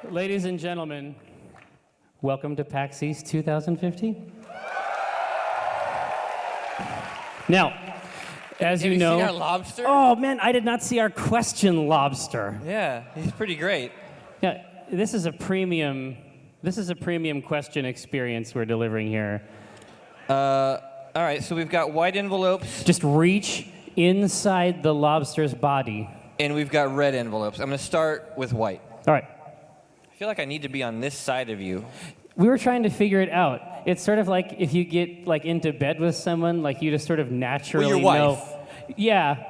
Ladies and gentlemen, welcome to PAX East 2015. Now, as you know... Have you seen our lobster? Oh, man, I did not see our question lobster. Yeah, he's pretty great. Yeah, this is a premium question experience we're delivering here. All right, so we've got white envelopes. Just reach inside the lobster's body. And we've got red envelopes. I'm going to start with white. All right. I feel like I need to be on this side of you. We were trying to figure it out. It's sort of like if you get like into bed with someone, like you just sort of naturally your wife. know. Yeah.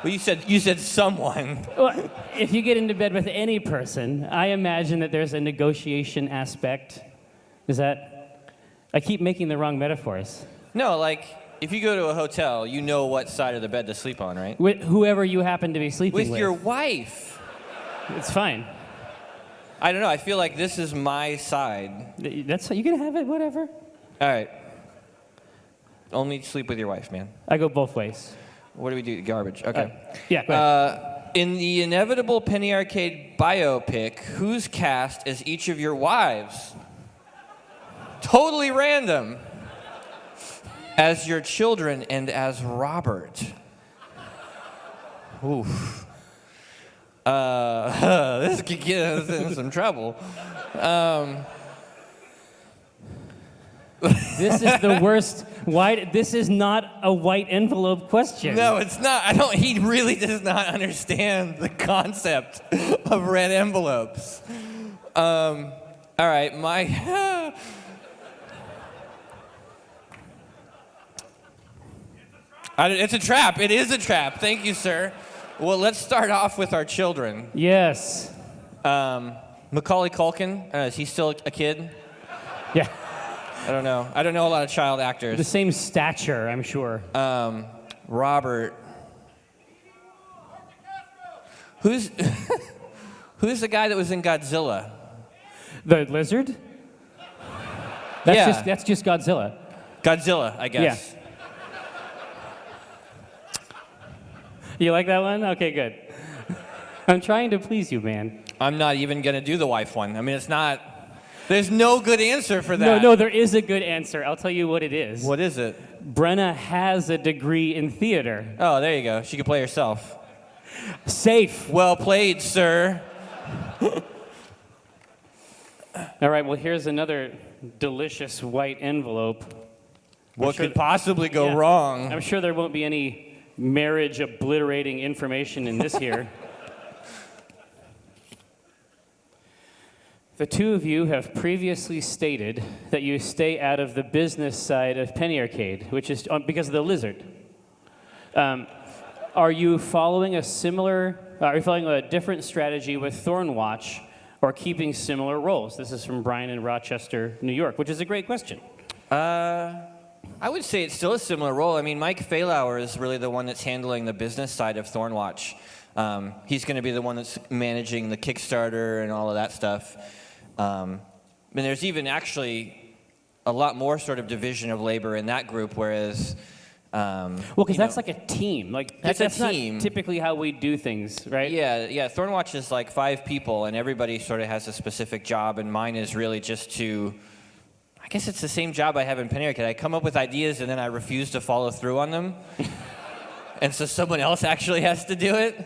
Well, you said someone. Well, if you get into bed with any person, I imagine that there's a negotiation aspect. Is that? I keep making the wrong metaphors. No, like if you go to a hotel, you know what side of the bed to sleep on, right? With whoever you happen to be sleeping with. With your wife. It's fine. I don't know. I feel like this is my side. That's you can have it, whatever. All right. Only sleep with your wife, man. I go both ways. What do we do? Garbage. Okay. Yeah, go ahead. In the inevitable Penny Arcade biopic, who's cast as each of your wives? Totally random. As your children and as Robert. Oof. This could get us in some trouble. This is the worst. This is not a white envelope question. No, it's not. He really does not understand the concept of red envelopes. All right, it's a trap. It is a trap. Thank you, sir. Well, let's start off with our children. Yes. Macaulay Culkin, is he still a kid? Yeah. I don't know. I don't know a lot of child actors. The same stature, I'm sure. Robert. Who's the guy that was in Godzilla? The lizard? That's just Godzilla. Godzilla, I guess. Yeah. You like that one? Okay, good. I'm trying to please you, man. I'm not even going to do the wife one. I mean, it's not... There's no good answer for that. No, there is a good answer. I'll tell you what it is. What is it? Brenna has a degree in theater. Oh, there you go. She can play herself. Safe. Well played, sir. All right, well, here's another delicious white envelope. What could possibly go wrong? I'm sure there won't be any marriage-obliterating information in this here. The two of you have previously stated that you stay out of the business side of Penny Arcade, which is because of the lizard. Are you following a different strategy with Thornwatch, or keeping similar roles? This is from Brian in Rochester, New York, which is a great question. I would say it's still a similar role. I mean, Mike Failauer is really the one that's handling the business side of Thornwatch. He's going to be the one that's managing the Kickstarter and all of that stuff. And there's even actually a lot more sort of division of labor in that group, whereas... because that's like a team. Like that's a team. Not typically how we do things, right? Yeah. Thornwatch is like 5 people, and everybody sort of has a specific job, and mine is really just to... I guess it's the same job I have in Penny Arcade. I come up with ideas, and then I refuse to follow through on them. And so someone else actually has to do it.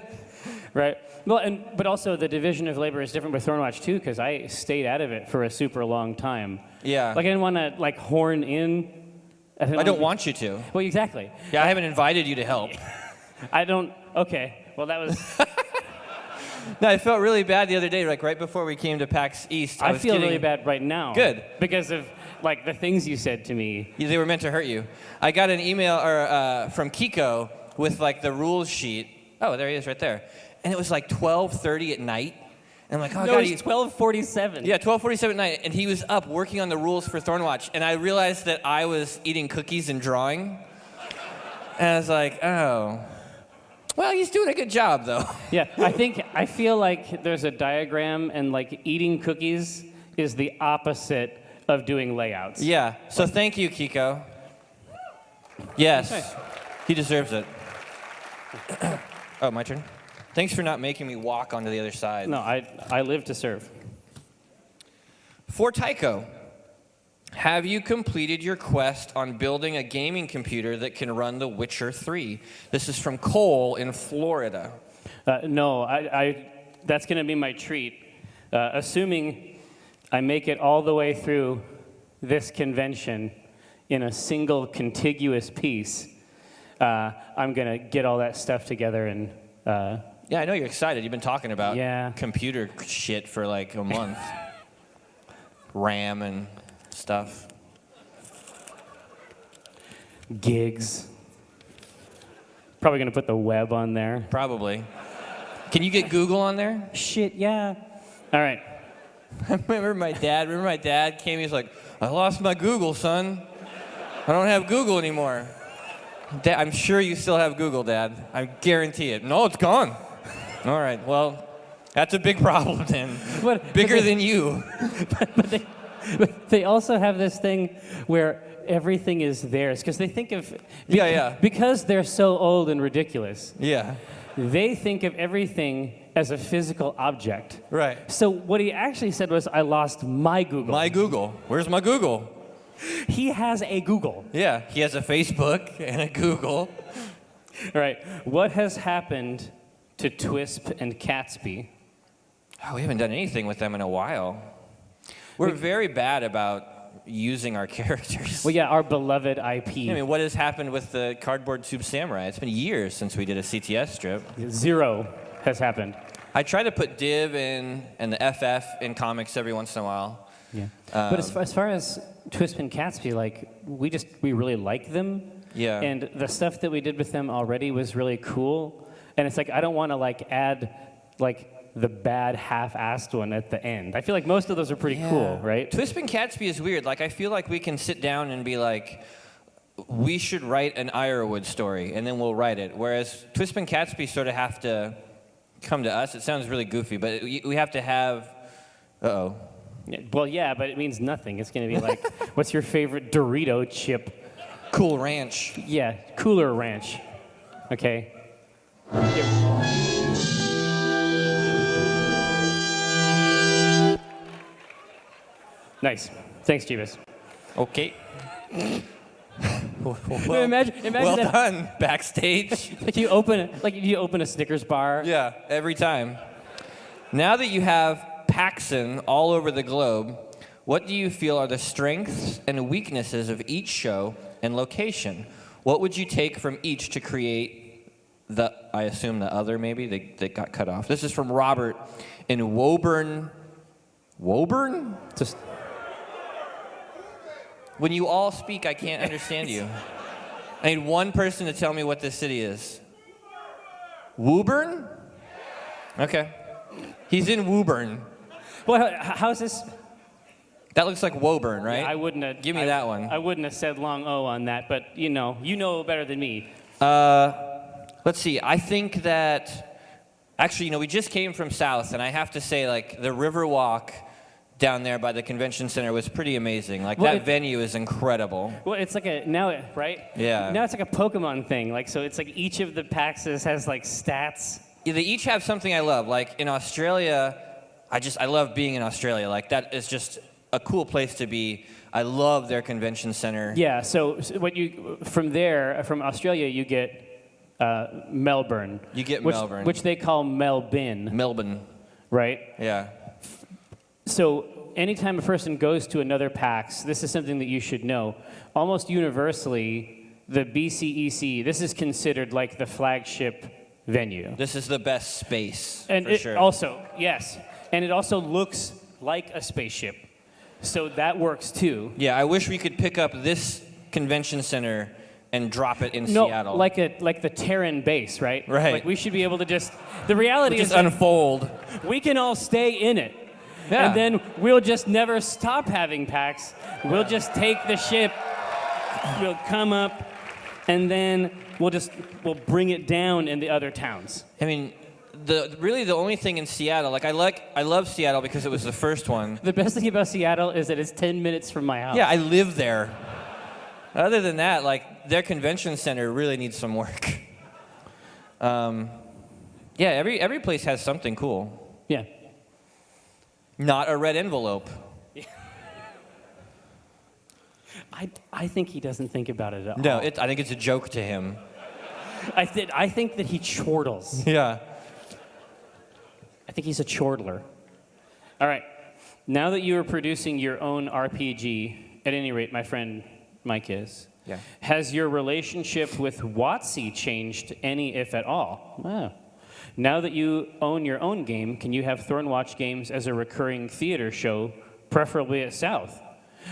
Right. Well, but also the division of labor is different with Thornwatch too, because I stayed out of it for a super long time. Yeah. Like I didn't want to horn in. I don't want you to. Well, exactly. Yeah, I haven't invited you to help. I don't. Okay. Well, that was. No, I felt really bad the other day, like right before we came to PAX East. I feel really bad right now. Good. Because of like the things you said to me. They were meant to hurt you. I got an email from Kiko with like the rules sheet. Oh, there he is right there. And it was like 12:30 at night. And I'm like, oh, no, God. It's 12:47. Yeah, 12:47 at night. And he was up working on the rules for Thornwatch. And I realized that I was eating cookies and drawing. And I was like, oh. Well, he's doing a good job, though. Yeah, I feel like there's a diagram, and like eating cookies is the opposite of doing layouts. Yeah, so thank you, Kiko. Yes, he deserves it. Oh, my turn? Thanks for not making me walk onto the other side. No, I live to serve. For Tycho, have you completed your quest on building a gaming computer that can run The Witcher 3? This is from Cole in Florida. No, that's going to be my treat. Assuming I make it all the way through this convention in a single contiguous piece, I'm going to get all that stuff together and... Yeah, I know you're excited. You've been talking about Yeah. computer shit for like a month. RAM and stuff. gigs. Probably going to put the web on there. Probably. Can you get Google on there? Shit, yeah. All right. I remember my dad came, he's like, I lost my Google, son. I don't have Google anymore. Dad, I'm sure you still have Google, Dad. I guarantee it. No, it's gone. All right, well, that's a big problem then. Bigger than you. But they also have this thing where everything is theirs because they think of because they're so old and ridiculous. Yeah. They think of everything as a physical object. Right. So what he actually said was, I lost my Google. My Google. Where's my Google? He has a Google. Yeah, he has a Facebook and a Google. All right. What has happened to Twisp and Catsby? Oh, we haven't done anything with them in a while. We're very bad about using our characters. Well, yeah, our beloved IP. I mean, what has happened with the Cardboard Soup Samurai? It's been years since we did a CTS strip. 0 has happened. I try to put Div in and the FF in comics every once in a while. Yeah. But as far as Twisp and Catsby, like, we really like them. Yeah. And the stuff that we did with them already was really cool. And it's like, I don't want to, like, add, like, the bad half-assed one at the end. I feel like most of those are pretty cool, right? Twisp and Catsby is weird. Like, I feel like we can sit down and be like, we should write an Ironwood story, and then we'll write it. Whereas Twisp and Catsby sort of have to come to us. It sounds really goofy, but we have to have... Uh-oh. Yeah, well, yeah, but it means nothing. It's going to be like, what's your favorite Dorito chip? Cool Ranch. Yeah, Cooler Ranch. Okay. Nice. Thanks, Jeebus. Okay. Well, imagine well that, done, backstage. like you open a Snickers bar. Yeah, every time. Now that you have Paxson all over the globe, what do you feel are the strengths and weaknesses of each show and location? What would you take from each to create I assume the other maybe? They got cut off. This is from Robert in Woburn. Woburn? Just When you all speak, I can't understand you. I need one person to tell me what this city is. Woburn? Okay. He's in Woburn. well, how's this? That looks like Woburn, right? I wouldn't have. Give me that one. I wouldn't have said long O on that, but you know better than me. Let's see. I think that actually, we just came from South, and I have to say, like, the Riverwalk down there by the convention center was pretty amazing. Like, Well, that venue is incredible. Well, it's like right? Yeah. Now it's like a Pokemon thing. Like, so it's like each of the PAXs has like stats. Yeah, they each have something I love. Like in Australia, I love being in Australia. Like, that is just a cool place to be. I love their convention center. Yeah. So what from Australia, you get Melbourne. You get Melbourne. which they call Melbourne, Melbourne. right? Yeah. So anytime a person goes to another PAX, this is something that you should know. Almost universally, the BCEC, this is considered like the flagship venue. This is the best space, And for it sure. also, yes, and it also looks like a spaceship. So that works too. Yeah, I wish we could pick up this convention center and drop it in No, Seattle. like the Terran base, right? Right. Like we should be able to the reality just is that unfold. we can all stay in it. Yeah. And then we'll just never stop having PAX. We'll just take the ship, we'll come up, and then we'll bring it down in the other towns. I mean, the only thing in Seattle, like I love Seattle because it was the first one. The best thing about Seattle is that it's 10 minutes from my house. Yeah, I live there. Other than that, like, their convention center really needs some work. Yeah, every place has something cool. Yeah. Not a red envelope. I think he doesn't think about it at No, all. I think it's a joke to him. I think that he chortles. Yeah. I think he's a chortler. All right. Now that you are producing your own RPG, at any rate, my friend Mike is, Yeah. has your relationship with WotC changed any, if at all? Wow. Now that you own your own game, can you have Thornwatch games as a recurring theater show, preferably at South?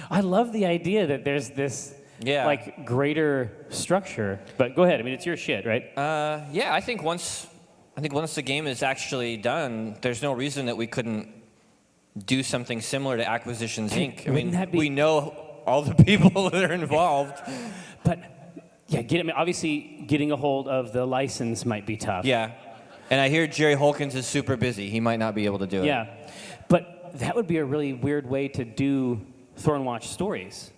I love the idea that there's this like greater structure. But go ahead. I mean, it's your shit, right? Yeah, I think once the game is actually done, there's no reason that we couldn't do something similar to Acquisitions Inc. I mean, that be- we know all the people that are involved. But yeah, obviously getting a hold of the license might be tough. Yeah. And I hear Jerry Holkins is super busy. He might not be able to do it. Yeah, but that would be a really weird way to do Thornwatch stories.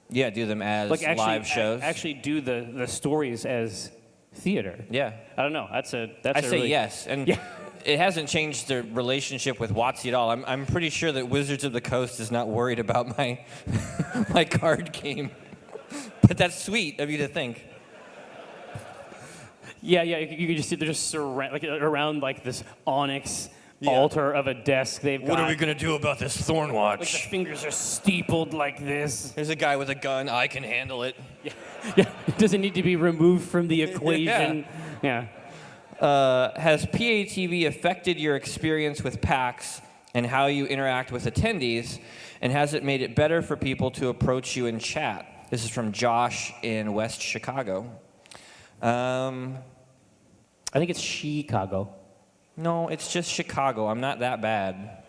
Yeah, do them as Like actually, live shows. Actually do the stories as theater. Yeah. I don't know. I say really, yes. And Yeah. it hasn't changed the relationship with WotC at all. I'm pretty sure that Wizards of the Coast is not worried about my my card game. But that's sweet of you to think. Yeah. You can just see they're just around like this onyx Yeah. altar of a desk. They've got. What are we going to do about this Thornwatch? Like the fingers are steepled like this. There's a guy with a gun. I can handle it. Yeah. It doesn't need to be removed from the equation. Yeah. Has PATV affected your experience with PAX and how you interact with attendees? And has it made it better for people to approach you in chat? This is from Josh in West Chicago. I think it's Chicago. No, it's just Chicago. I'm not that bad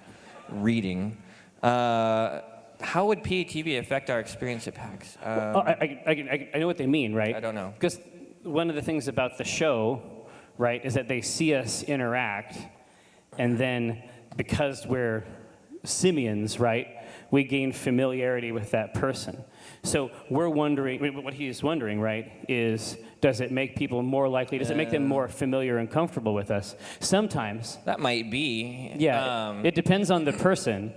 reading. How would PATV affect our experience at PAX? I know what they mean, right? I don't know. Because one of the things about the show, right, is that they see us interact, and then because we're simians, right, we gain familiarity with that person. So we're wondering, what he's wondering, right, is does it make people more likely, does it make them more familiar and comfortable with us? Sometimes. That might be. Yeah, it depends on the person.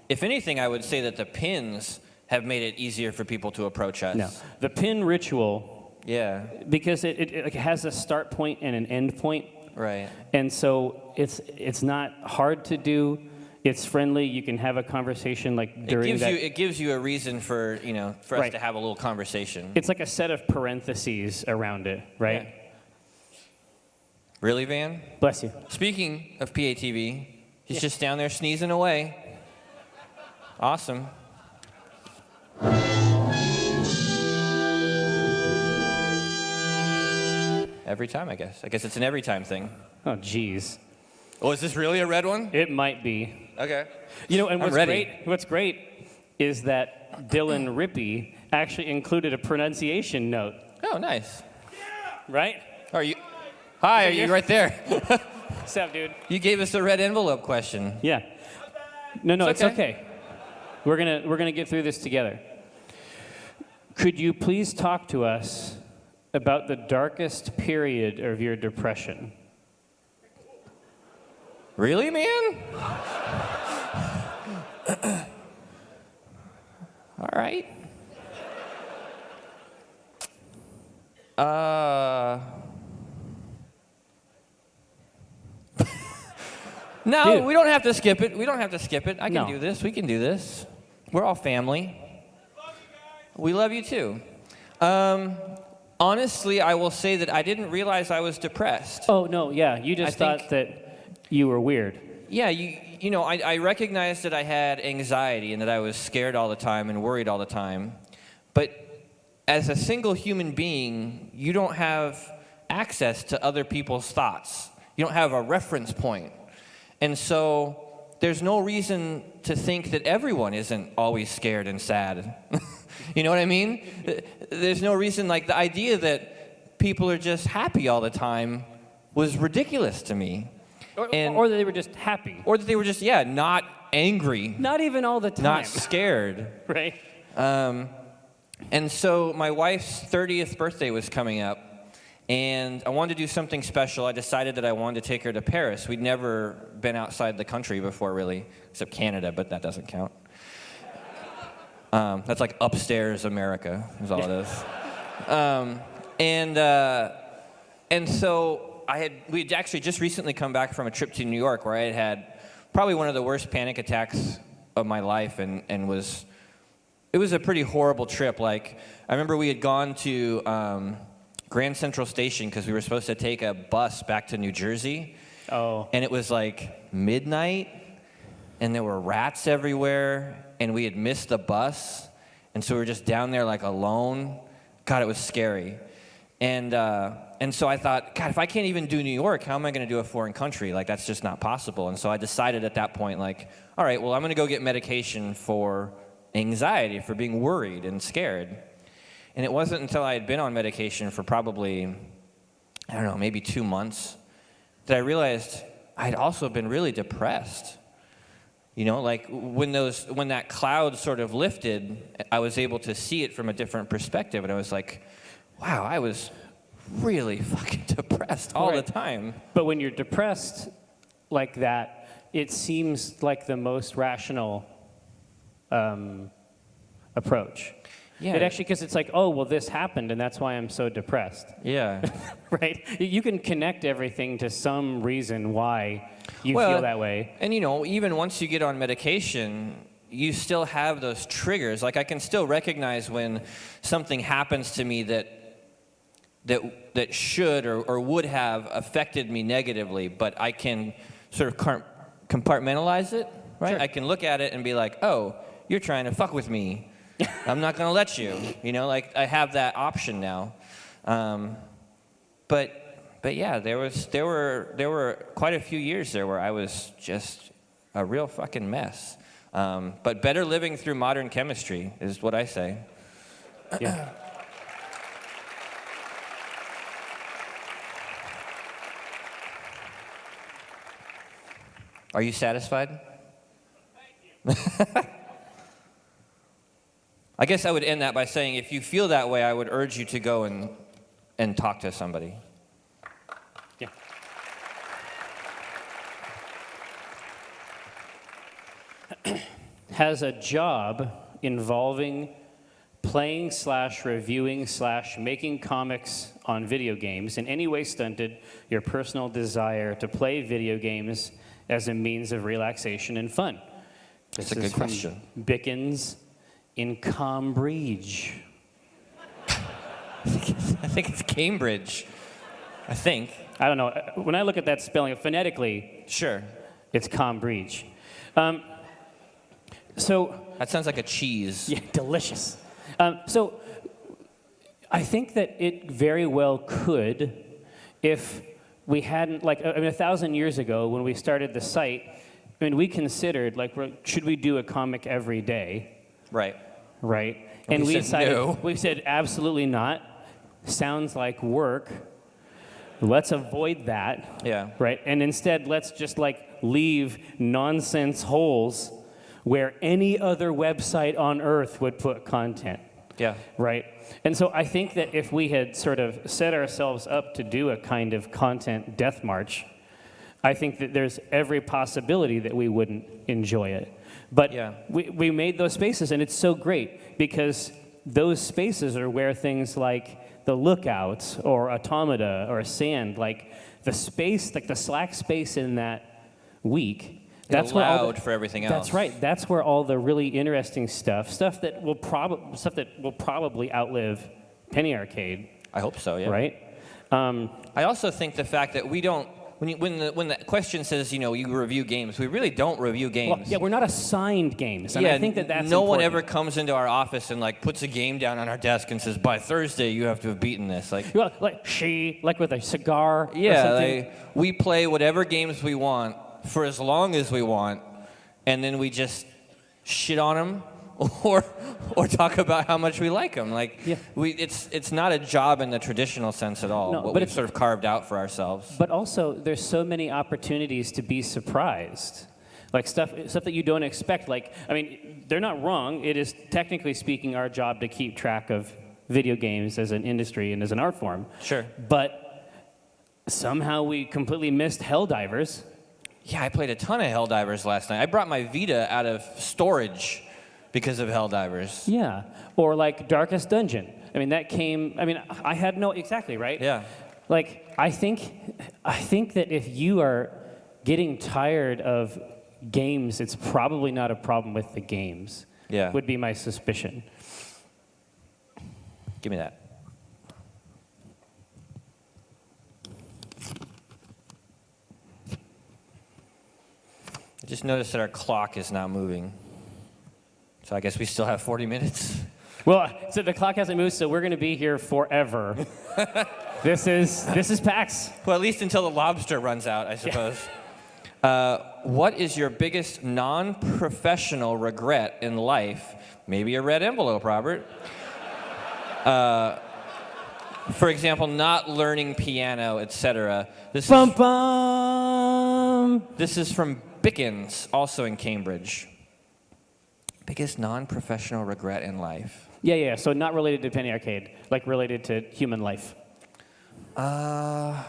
If anything, I would say that the pins have made it easier for people to approach us. No, the pin ritual, Yeah, because it has a start point and an end point. right. And so it's not hard to do. It's friendly. You can have a conversation like during that. It gives you a reason for us Right. to have a little conversation. It's like a set of parentheses around it, right? Yeah. Really, Van? Bless you. Speaking of PATV, he's just down there sneezing away. Awesome. Every time, I guess. I guess it's an every time thing. Oh, geez. Oh, is this really a red one? It might be. Okay. You know, and I'm ready. what's great is that Dylan Rippey actually included a pronunciation note, Oh, nice. right? Are you? Hi, are you right there? What's up, dude? You gave us a red envelope question. Yeah. No, It's it's okay. okay. We're gonna get through this together. Could you please talk to us about the darkest period of your depression? Really, man? All right. No, Dude. we don't have to skip it. We don't have to skip it. I can No. do this. We can do this. We're all family. We love you too. Honestly, I will say that I didn't realize I was depressed. Oh no, yeah, you just I think- thought that you were weird. Yeah, I recognized that I had anxiety and that I was scared all the time and worried all the time. But as a single human being, you don't have access to other people's thoughts. You don't have a reference point. And so there's no reason to think that everyone isn't always scared and sad. You know what I mean? There's no reason, like the idea that people are just happy all the time was ridiculous to me. Or they were just happy. Or that they were just, not angry, Not even all the time. not scared. Right? And so my wife's 30th birthday was coming up, And I wanted to do something special. I decided that I wanted to take her to Paris. We'd never been outside the country before, really, except Canada, but that doesn't count. That's like upstairs America, is all it is. And so we'd actually just recently come back from a trip to New York where I had had probably one of the worst panic attacks of my life, and it was a pretty horrible trip. Like, I remember we had gone to Grand Central Station because we were supposed to take a bus back to New Jersey. Oh. And it was like midnight, and there were rats everywhere, and we had missed the bus, and so we were just down there like alone. God, it was scary. And so I thought, God, if I can't even do New York, how am I going to do a foreign country? Like, that's just not possible. And so I decided at that point, like, all right, well, I'm going to go get medication for anxiety, for being worried and scared. And it wasn't until I had been on medication for probably, I don't know, maybe 2 months, that I realized I'd also been really depressed. You know, like when that cloud sort of lifted, I was able to see it from a different perspective. And I was like, wow, I was really fucking depressed all the time. But when you're depressed like that, it seems like the most rational approach. Yeah. It actually, because it's like, oh, well, this happened, and that's why I'm so depressed. Yeah. Right? You can connect everything to some reason why you feel that way. And, you know, even once you get on medication, you still have those triggers. Like, I can still recognize when something happens to me that should or would have affected me negatively, but I can sort of compartmentalize it, right? Sure. I can look at it and be like, oh, you're trying to fuck with me. I'm not going to let you. You know, like, I have that option now. But yeah, there were quite a few years there where I was just a real fucking mess. But better living through modern chemistry is what I say. Yeah. Are you satisfied? I guess I would end that by saying, if you feel that way, I would urge you to go and talk to somebody. Yeah. Has a job involving playing/reviewing/making comics on video games in any way stunted your personal desire to play video games as a means of relaxation and fun? That's a good question. Bickens in Cambridge. I think it's Cambridge. I think. I don't know. When I look at that spelling, phonetically, Sure. it's Cambridge. So, That sounds like a cheese. yeah, delicious. So, I think that it very well could, if we hadn't, like, I mean, 1,000 years ago when we started the site, I mean, we considered, like, should we do a comic every day? Right. Right? And we said decided, no. we said absolutely not. Sounds like work. Let's avoid that. Yeah. Right? And instead, let's just like leave nonsense holes where any other website on earth would put content. Yeah. Right? And so I think that if we had sort of set ourselves up to do a kind of content death march, I think that there's every possibility that we wouldn't enjoy it. But Yeah. we made those spaces, and it's so great because those spaces are where things like the Lookouts or Automata or Sand, like the space, like the Slack space in that week, that's where all allowed for everything else. That's right. That's where all the really interesting stuff that will probably outlive Penny Arcade, I hope so, yeah. right? I also think the fact that we don't, when the question says, you know, you review games, we really don't review games. Well, yeah, we're not assigned games, and Yeah, I think that's no one important. ever comes into our office and like puts a game down on our desk and says, by Thursday you have to have beaten this. Like, Well, like like with a cigar. or yeah, something. like, we play whatever games we want for as long as we want, and then we just shit on them or talk about how much we like them. Like, Yeah. it's not a job in the traditional sense at all. No, what but we've if- sort of carved out for ourselves. But also, there's so many opportunities to be surprised. Like stuff that you don't expect. Like, I mean, they're not wrong. It is technically speaking our job to keep track of video games as an industry and as an art form. Sure. But somehow we completely missed Helldivers. Yeah, I played a ton of Helldivers last night. I brought my Vita out of storage because of Helldivers. Yeah. Or like Darkest Dungeon. I mean, that came, I mean, I had no, exactly, right? Yeah. Like, I think that if you are getting tired of games, it's probably not a problem with the games. Yeah. Would be my suspicion. Give me that. I just noticed that our clock is not moving. So I guess we still have 40 minutes. Well, so the clock hasn't moved, so we're going to be here forever. This is PAX. Well, at least until the lobster runs out, I suppose. What is your biggest non-professional regret in life? Maybe a red envelope, Robert. For example, not learning piano, etc. Bum bum. This is from Bickens, also in Cambridge. Biggest non-professional regret in life. Yeah. So not related to Penny Arcade, like related to human life. I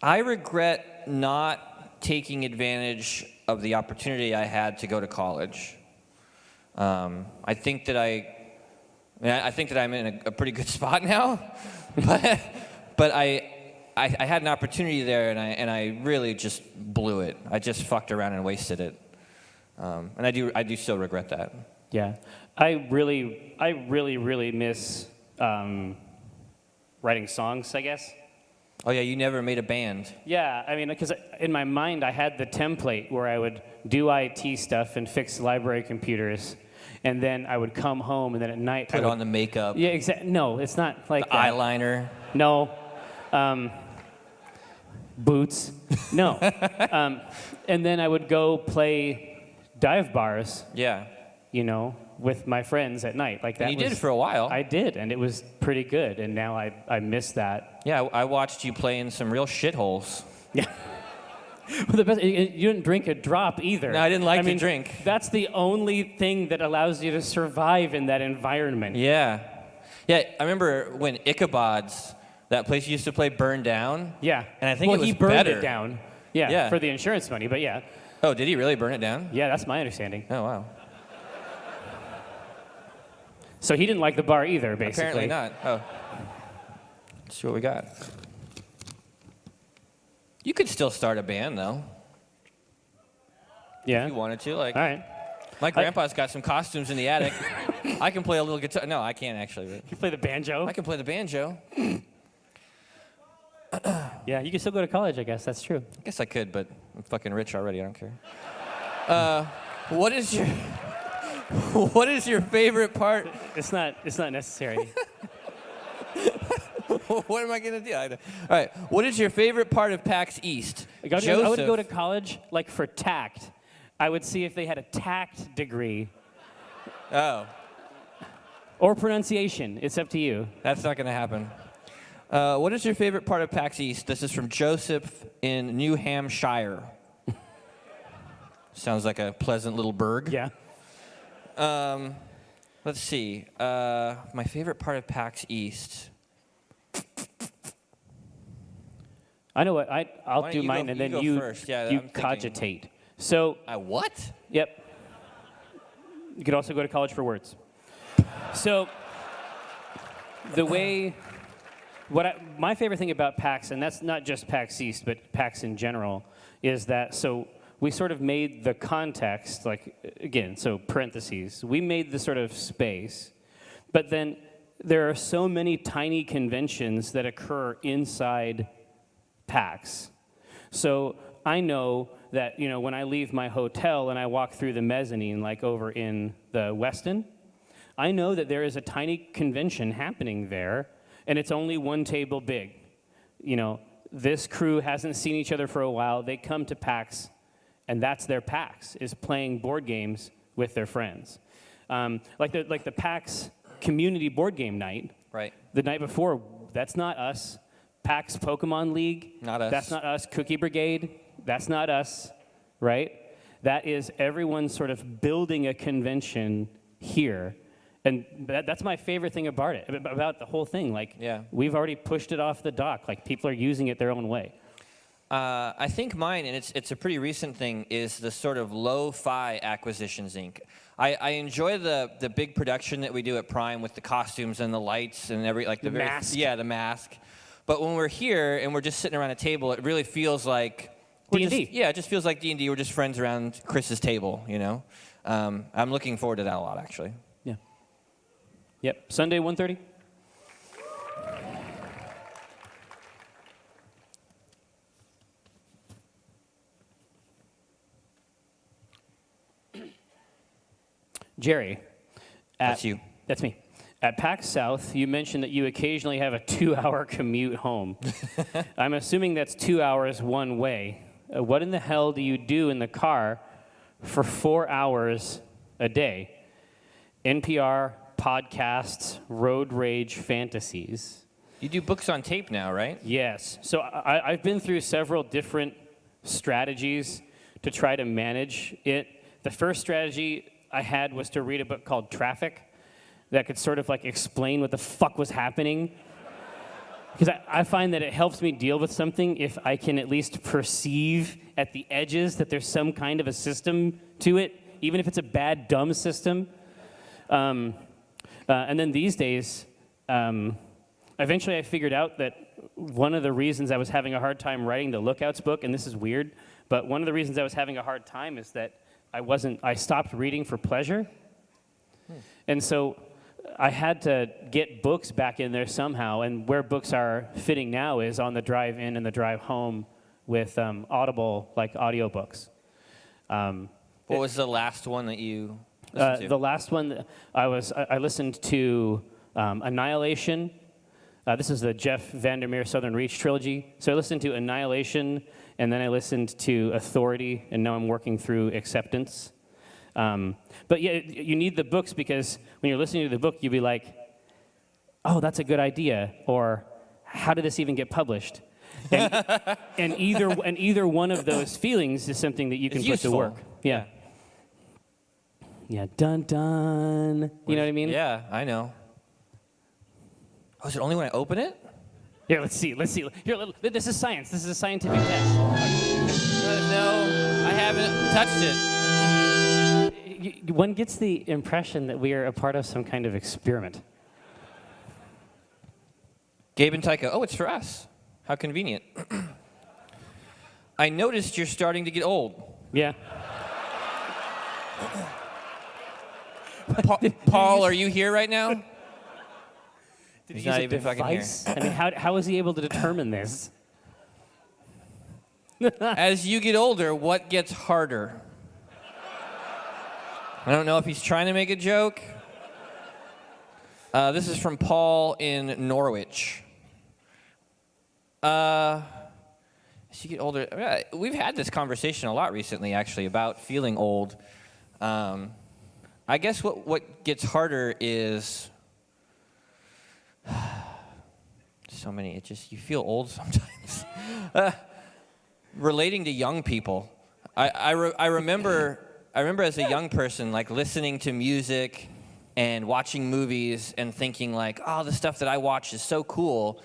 regret not taking advantage of the opportunity I had to go to college. I think that I'm in a pretty good spot now, but I had an opportunity there and I really just blew it. I just fucked around and wasted it, and I do still regret that. Yeah, I really miss writing songs, I guess. Oh yeah, you never made a band. Yeah, I mean, because in my mind I had the template where I would do IT stuff and fix library computers, and then I would come home, and then at night Put on the makeup. Yeah, exactly. No, it's not like the that. eyeliner. No. Boots. No. And then I would go play dive bars. Yeah. You know, with my friends at night. Like that. And you did for a while. I did, and it was pretty good. And now I miss that. Yeah, I watched you play in some real shitholes. Yeah. Well, the best, you didn't drink a drop either. No, I didn't like to drink. That's the only thing that allows you to survive in that environment. Yeah. Yeah, I remember when Ichabod's, that place you used to play, burned down. Yeah. And I think it was he burned better. it down. Yeah, for the insurance money, but yeah. Oh, did he really burn it down? Yeah, that's my understanding. Oh, wow. So he didn't like the bar either, basically. Apparently not. Oh. Let's see what we got. You could still start a band, though. Yeah. If you wanted to. Like, all right. My grandpa's got some costumes in the attic. I can play a little guitar. No, I can't actually. But You play the banjo? I can play the banjo. Yeah, you can still go to college, I guess. That's true. I guess I could, but I'm fucking rich already. I don't care. What is your favorite part? It's not necessary. What am I gonna do? All right. What is your favorite part of PAX East? I would go to college like for tact. I would see if they had a tact degree Oh, or pronunciation. It's up to you. that's not gonna happen. What is your favorite part of PAX East? This is from Joseph in New Hampshire. Sounds like a pleasant little burg. Yeah. Let's see. My favorite part of PAX East. I know what. I'll Why don't do you mine, go- and you then go you first. Yeah, you I'm thinking. cogitate. So, What? yep. You could also go to college for words. So, the way, my favorite thing about PAX, and that's not just PAX East, but PAX in general, is that so we sort of made the context, like again, so parentheses, we made the sort of space, but then there are so many tiny conventions that occur inside PAX. So I know that, you know, when I leave my hotel and I walk through the mezzanine, like over in the Westin, I know that there is a tiny convention happening there, and it's only one table big. You know, this crew hasn't seen each other for a while. They come to PAX, and that's their PAX, is playing board games with their friends. Like the PAX community board game night. Right. The night before, that's not us. PAX Pokemon League. Not us. That's not us. Cookie Brigade. That's not us, right? That is everyone sort of building a convention here, And that's my favorite thing about it, about the whole thing. Like, Yeah. we've already pushed it off the dock. Like, people are using it their own way. I think mine, and it's a pretty recent thing, is the sort of lo-fi acquisitions Inc. I enjoy the big production that we do at Prime with the costumes and the lights and the mask. Yeah, the mask. But when we're here and we're just sitting around a table, it really feels like D&D. Yeah, it just feels like D&D. We're just friends around Chris's table, you know. I'm looking forward to that a lot, actually. Yeah. Yep. Sunday, 1:30. Jerry. That's you. That's me. At PAX South, you mentioned that you occasionally have a 2-hour commute home. I'm assuming that's 2 hours one way. What in the hell do you do in the car for 4 hours a day? NPR, podcasts, road rage fantasies. You do books on tape now, right? Yes. So I've been through several different strategies to try to manage it. The first strategy I had was to read a book called Traffic that could sort of like explain what the fuck was happening. Because I find that it helps me deal with something if I can at least perceive at the edges that there's some kind of a system to it, even if it's a bad, dumb system. And then these days, eventually I figured out that one of the reasons I was having a hard time writing the Lookouts book, and this is weird, but one of the reasons I was having a hard time is that I stopped reading for pleasure. And so I had to get books back in there somehow, and where books are fitting now is on the drive in and the drive home with Audible, like audiobooks. What was the last one that you listened to? The last one that I listened to Annihilation. This is the Jeff Vandermeer Southern Reach trilogy. So I listened to Annihilation, and then I listened to Authority, and now I'm working through Acceptance. But yeah, you need the books because when you're listening to the book, you'll be like, oh, that's a good idea, or how did this even get published? And either one of those feelings is something that you can It's put useful. to work. Yeah. Yeah, dun dun. You know what I mean? Yeah, I know. Oh, is it only when I open it? Here, let's see. Here, this is science. This is a scientific test. No, I haven't touched it. One gets the impression that we are a part of some kind of experiment. Gabe and Tycho. Oh, it's for us. How convenient. I noticed you're starting to get old. Yeah. Paul, are you here right now? Did He's he use not a even fucking here. device? I mean, how is he able to determine this? As you get older, what gets harder? I don't know if he's trying to make a joke. This is from Paul in Norwich. As you get older, we've had this conversation a lot recently, actually, about feeling old. I guess what gets harder is so many. It just you feel old sometimes. Relating to young people, I remember as a young person, like listening to music and watching movies and thinking like, oh, the stuff that I watch is so cool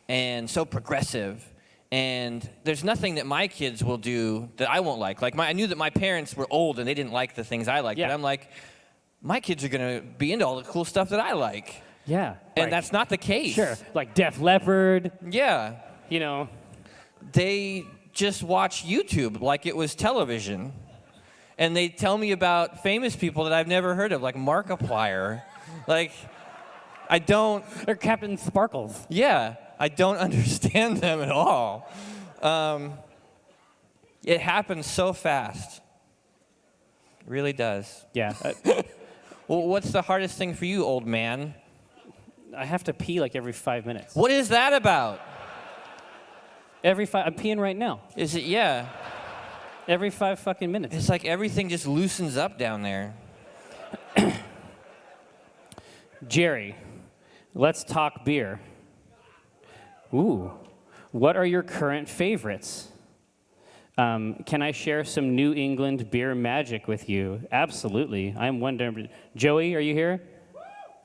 and so progressive. And there's nothing that my kids will do that I won't like. Like I knew that my parents were old and they didn't like the things I liked. Yeah. But I'm like, my kids are gonna be into all the cool stuff that I like. Yeah. And right. that's not the case. Sure. Like Def Leppard, Yeah. you know. They just watch YouTube like it was television. And they tell me about famous people that I've never heard of, like Markiplier. Like, I don't... Or Captain Sparkles. Yeah, I don't understand them at all. It happens so fast. It really does. Yeah. Well, what's the hardest thing for you, old man? I have to pee like every 5 minutes. What is that about? I'm peeing right now. Is it, yeah. Every 5 fucking minutes. It's like everything just loosens up down there. Jerry, let's talk beer. Ooh. What are your current favorites? Can I share some New England beer magic with you? Absolutely. I'm wondering. Joey, are you here?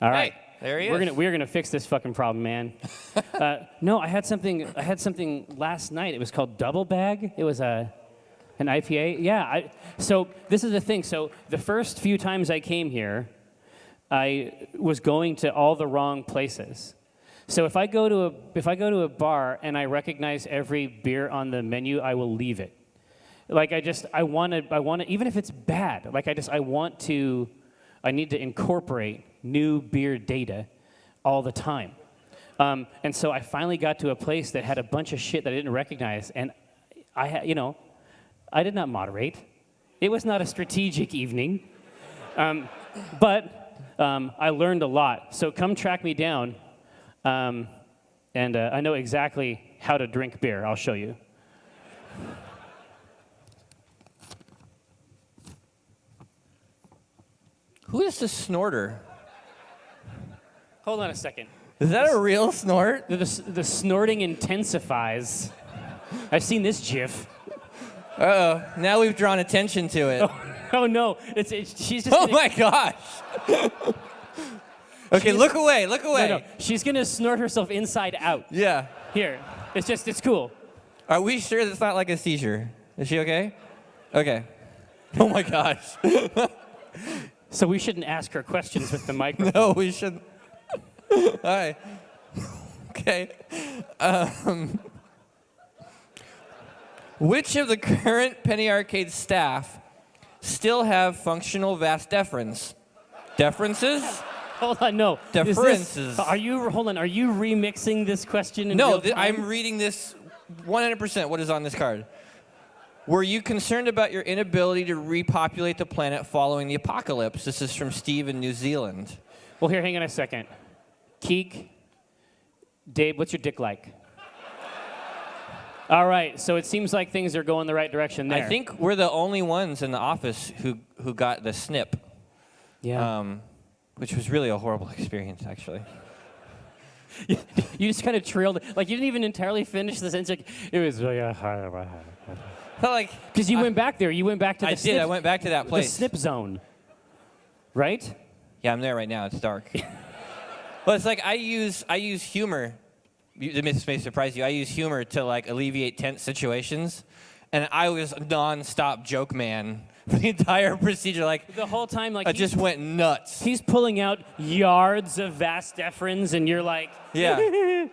All right. Hey, there he we're is. We're gonna fix this fucking problem, man. No, I had something last night. It was called Double Bag. It was an IPA. Yeah. So this is the thing. So the first few times I came here, I was going to all the wrong places. So if I go to a bar and I recognize every beer on the menu, I will leave it. Like I want to, even if it's bad. Like I need to incorporate new beer data all the time. And so I finally got to a place that had a bunch of shit that I didn't recognize, and I did not moderate. It was not a strategic evening, but I learned a lot. So come track me down, and I know exactly how to drink beer. I'll show you. Who is the snorter? Hold on a second. Is that a real snort? The snorting intensifies. I've seen this GIF. Uh-oh. Now we've drawn attention to it. Oh no! She's just. Oh my gosh! Okay, look away. Look away. No. She's gonna snort herself inside out. Yeah. Here. It's cool. Are we sure that's not like a seizure? Is she okay? Okay. Oh my gosh. So we shouldn't ask her questions with the microphone. No, we shouldn't. All right. Okay. Which of the current Penny Arcade staff still have functional vas deferens? Deferences? Hold on, no. Deferences. Are you remixing this question in No, real time? I'm reading this 100% what is on this card. Were you concerned about your inability to repopulate the planet following the apocalypse? This is from Steve in New Zealand. Well, here, hang on a second. Keek, Dave, what's your dick like? All right, so it seems like things are going the right direction there. I think we're the only ones in the office who got the snip. Yeah. Which was really a horrible experience, actually. You just kind of trailed, like you didn't even entirely finish the sentence. Like, it was Like, because you went back there. You went back to the I snip, did. I went back to that the place. snip zone, right? Yeah, I'm there right now. It's dark. Well, it's like I use humor. This may surprise you. I use humor to like alleviate tense situations, and I was nonstop joke man for the entire procedure. Like The whole time, like I just went nuts. he's pulling out yards of vas deferens, and you're like, Yeah.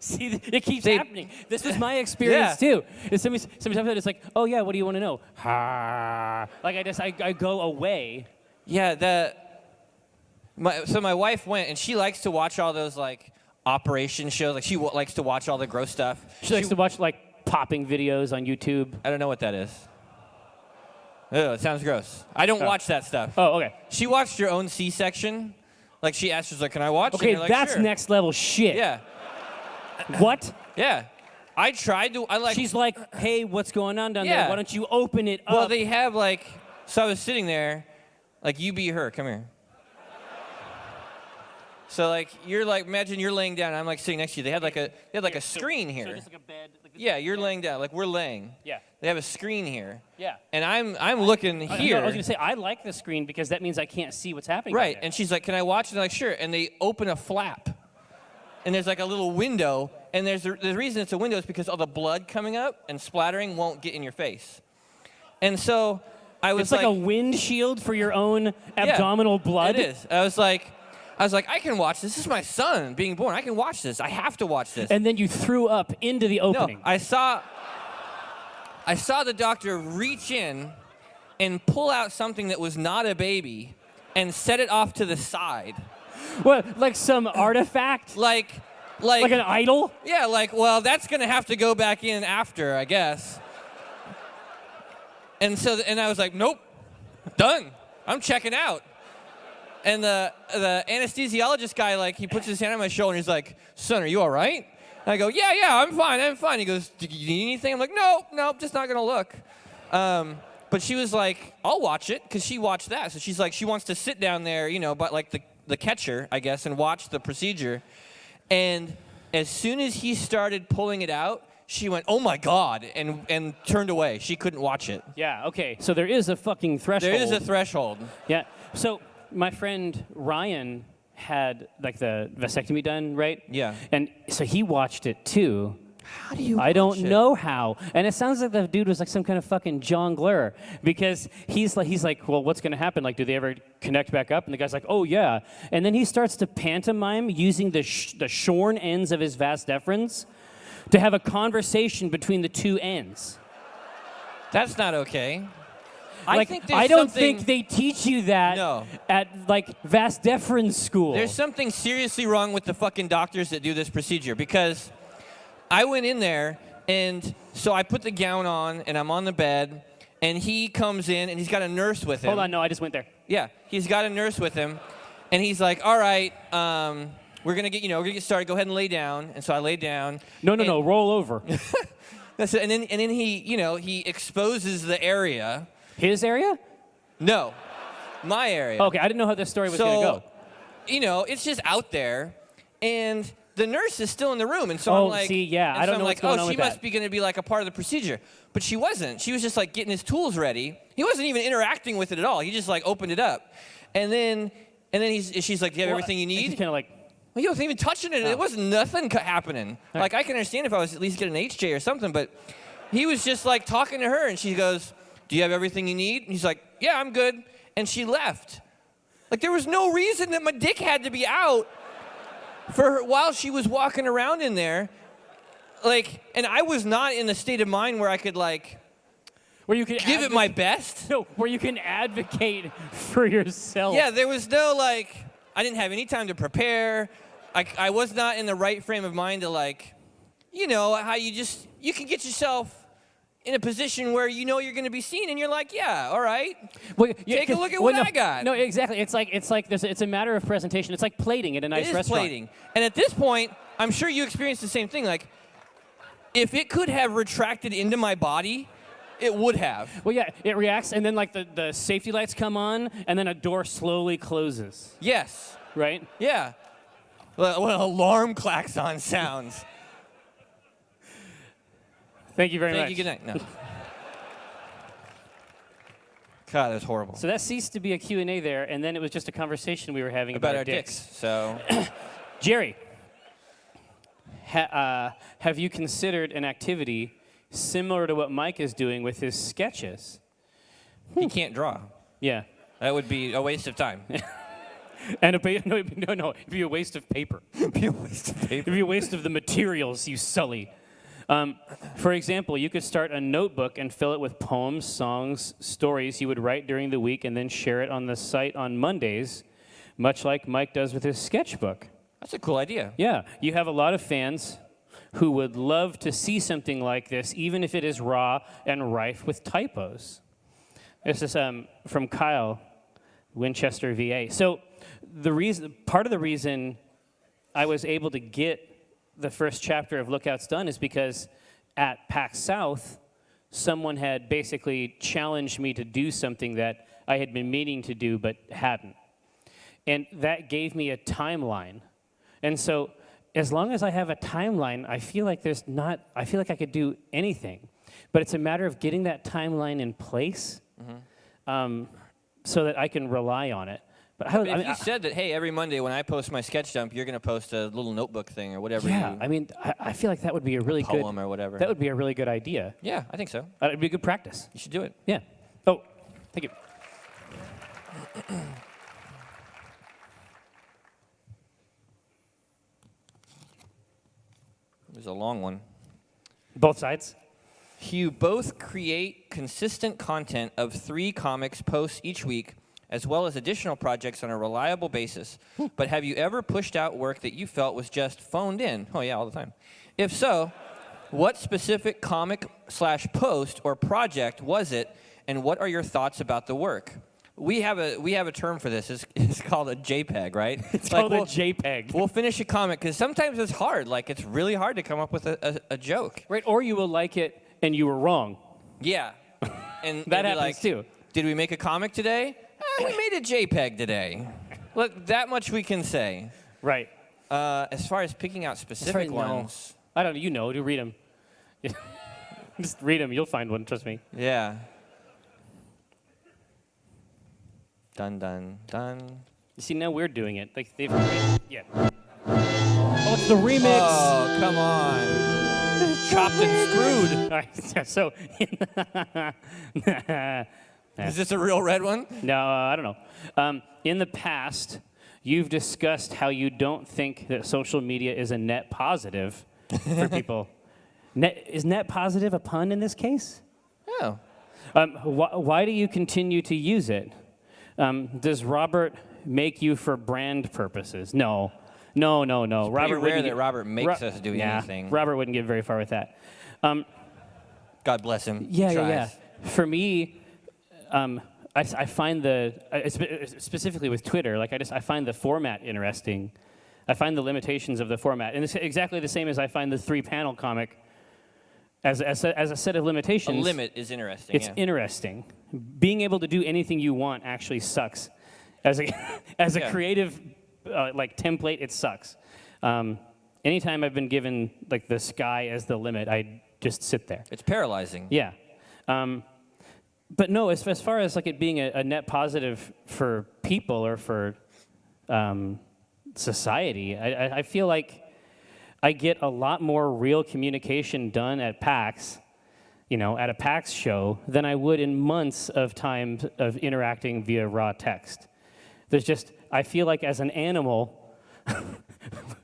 See, it keeps See- happening. This was my experience Yeah. too. It's sometimes it's like, oh yeah, what do you want to know? Ha! Like I go away. Yeah, so my wife went, and she likes to watch all those like operation shows. Like she likes to watch all the gross stuff. She likes to watch like popping videos on YouTube. I don't know what that is. Ugh, it sounds gross. I don't watch that stuff. Oh, okay. She watched her own C-section. Like she asked, she's like, "Can I watch?" Okay, and you're like, that's sure. next level shit. Yeah, What? yeah. I tried to. I like. She's like, hey, what's going on down Yeah. there? Why don't you open it up? Well, they have like. So I was sitting there, like you be her. Come here. So like you're like imagine you're laying down. I'm like sitting next to you. They had like a screen here. So just like a bed. Like this. Yeah, you're laying down. Like we're laying. Yeah. They have a screen here. Yeah. And I'm looking here. I was gonna say I like the screen because that means I can't see what's happening. Right. down there. And she's like, "Can I watch?" And I'm like, "Sure." And they open a flap. And there's like a little window, and the reason it's a window is because all the blood coming up and splattering won't get in your face. And so I was It's like a windshield for your own yeah, abdominal blood. It is. I was like, I can watch this. This is my son being born. I can watch this. I have to watch this. And then you threw up into the opening. No, I saw the doctor reach in and pull out something that was not a baby and set it off to the side. What, like some artifact? Like Like an idol? yeah, like, well, that's going to have to go back in after, I guess. And I was like, nope, done. I'm checking out. And the anesthesiologist guy, like, he puts his hand on my shoulder and he's like, son, are you all right? And I go, yeah, I'm fine. He goes, do you need anything? I'm like, nope, just not going to look. But she was like, I'll watch it, because she watched that. So she's like, she wants to sit down there, but like the catcher, I guess, and watch the procedure. And as soon as he started pulling it out, she went, "Oh my God," and turned away. She couldn't watch it. Yeah, okay. So there is a fucking threshold. There is a threshold. Yeah. So my friend Ryan had like the vasectomy done, right? Yeah. And so he watched it too. How do you? I don't know how. And it sounds like the dude was like some kind of fucking jongleur because he's like, well, what's going to happen? Like, do they ever connect back up? And the guy's like, oh, yeah. And then he starts to pantomime using the shorn ends of his vas deferens to have a conversation between the two ends. That's not okay. Like, think there's I don't something- think they teach you that No. at like vas deferens school. There's something seriously wrong with the fucking doctors that do this procedure because I went in there and so I put the gown on and I'm on the bed and he comes in and he's got a nurse with him. Hold on, no, I just went there. Yeah, he's got a nurse with him and he's like, all right, we're gonna get started. Go ahead and lay down. And so I laid down. No, and roll over. That's it. And then he exposes the area. His area? No, my area. Okay, I didn't know how this story was going to go. It's just out there, and the nurse is still in the room, and so Oh, I'm like, see, yeah, and I so don't I'm know like, what's going oh, on she with must that. be going to be like a part of the procedure, but she wasn't. She was just like getting his tools ready. He wasn't even interacting with it at all. He just like opened it up, and then she's like, do you have everything you He's need? kind of like, Well, he wasn't even touching it. Oh. It was nothing happening. Like, I can understand if I was at least getting an HJ or something, but he was just, like, talking to her, and she goes, do you have everything you need? And he's like, yeah, I'm good. And she left. Like, there was no reason that my dick had to be out for her while she was walking around in there. Like, and I was not in a state of mind where I could, like, where you can give it my best. No, where you can advocate for yourself. Yeah, there was no, like, I didn't have any time to prepare. I was not in the right frame of mind to, like, how you can get yourself in a position where you know you're going to be seen, and you're like, yeah, all right. Well, Take a look at what I got. No, exactly. It's like it's a matter of presentation. It's like plating at a nice It is restaurant. plating. And at this point, I'm sure you experienced the same thing. Like, if it could have retracted into my body, it would have. Well, yeah, it reacts, and then like the safety lights come on, and then a door slowly closes. Yes. Right? Yeah. Well, what an alarm klaxon sounds. Thank you very much. Thank you. Good night. No. God, that was horrible. So that ceased to be a Q&A there, and then it was just a conversation we were having About our dicks. So. Jerry, have you considered an activity similar to what Mike is doing with his sketches? He can't draw. Yeah. That would be a waste of time. And no, it'd be a waste of paper. It'd be a waste of paper. It'd be a waste of the materials, you sully. For example, you could start a notebook and fill it with poems, songs, stories you would write during the week and then share it on the site on Mondays, much like Mike does with his sketchbook. That's a cool idea. Yeah, you have a lot of fans who would love to see something like this, even if it is raw and rife with typos. This is from Kyle, Winchester, VA. So part of the reason I was able to get the first chapter of Lookouts done is because at PAX South, someone had basically challenged me to do something that I had been meaning to do but hadn't. And that gave me a timeline. And so as long as I have a timeline, I feel like I could do anything. But it's a matter of getting that timeline in place so that I can rely on it. But If you said that, hey, every Monday when I post my sketch dump, you're going to post a little notebook thing or whatever. Yeah, I feel like that would be a really poem or whatever. That would be a really good idea. Yeah, I think so. It'd be a good practice. You should do it. Yeah. Oh, thank you. It was a long one. Both sides. You both create consistent content of 3 comics posts each week, as well as additional projects on a reliable basis. But have you ever pushed out work that you felt was just phoned in? Oh, yeah, all the time. If so, what specific comic/post or project was it, and what are your thoughts about the work? We have a term for this. It's called a JPEG, right? It's called a JPEG. We'll finish a comic, because sometimes it's hard. Like, it's really hard to come up with a joke. Right, or you will like it and you were wrong. Yeah. And That they'd be happens like, too. Did we make a comic today? We made a JPEG today. Look, that much we can say. Right. As far as picking out specific ones. I don't know. You know to read them. Just read them. You'll find one. Trust me. Yeah. Dun dun dun. You see, now we're doing it. Like they've. Yeah. Oh, it's the remix. Oh, come on. Chopped and screwed. All right. So. Is this a real red one? No, I don't know. In the past, you've discussed how you don't think that social media is a net positive for people. Is net positive a pun in this case? Oh. Why do you continue to use it? Does Robert make you for brand purposes? No. Robert Pretty rare wouldn't that Robert makes us do anything. Robert wouldn't get very far with that. God bless him. Yeah. Tries. For me, I find specifically with Twitter, like I find the format interesting. I find the limitations of the format, and it's exactly the same as I find the 3-panel comic as a set of limitations. A limit is interesting. It's interesting. Being able to do anything you want actually sucks. As a creative like template, it sucks. Anytime I've been given like the sky as the limit, I just sit there. It's paralyzing. Yeah. But no, as far as like it being a net positive for people or for society, I feel like I get a lot more real communication done at PAX, at a PAX show, than I would in months of time of interacting via raw text. I feel like as an animal,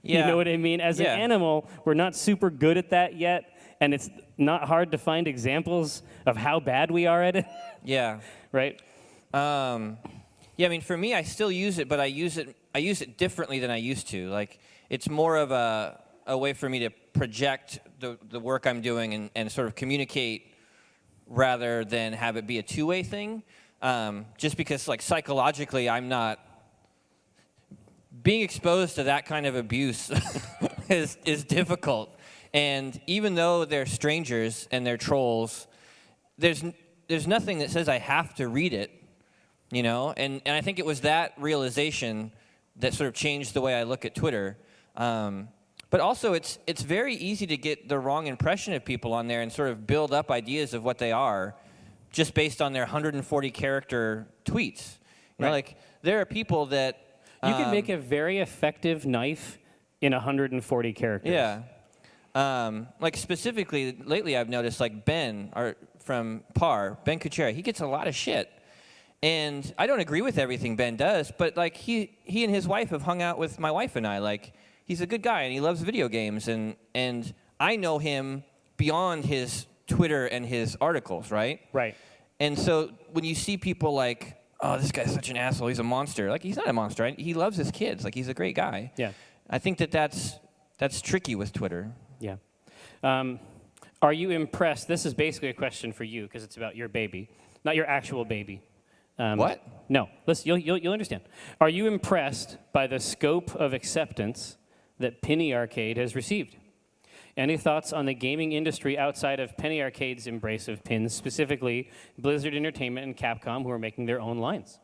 you know what I mean? As an animal, we're not super good at that yet, and it's not hard to find examples of how bad we are at it. Yeah. Right? I mean, for me, I still use it, but I use it differently than I used to. Like, it's more of a way for me to project the work I'm doing and sort of communicate rather than have it be a two-way thing. Just because, like, psychologically, I'm not being exposed to that kind of abuse is difficult. And even though they're strangers and they're trolls, there's nothing that says I have to read it, And I think it was that realization that sort of changed the way I look at Twitter. But also, it's very easy to get the wrong impression of people on there and sort of build up ideas of what they are just based on their 140-character tweets. Like, there are people that... You can make a very effective knife in 140 characters. Yeah. Like, specifically, lately I've noticed, like, Ben from PAR, Ben Kuchera, he gets a lot of shit. And I don't agree with everything Ben does, but, like, he and his wife have hung out with my wife and I. Like, he's a good guy, and he loves video games, and I know him beyond his Twitter and his articles, right? Right. And so when you see people like, oh, this guy's such an asshole, he's a monster. Like, he's not a monster, right? He loves his kids. Like, he's a great guy. Yeah. I think that's tricky with Twitter. Yeah. Are you impressed? This is basically a question for you because it's about your baby, not your actual baby. What? No. Listen, you'll understand. Are you impressed by the scope of acceptance that Penny Arcade has received? Any thoughts on the gaming industry outside of Penny Arcade's embrace of pins, specifically Blizzard Entertainment and Capcom, who are making their own lines?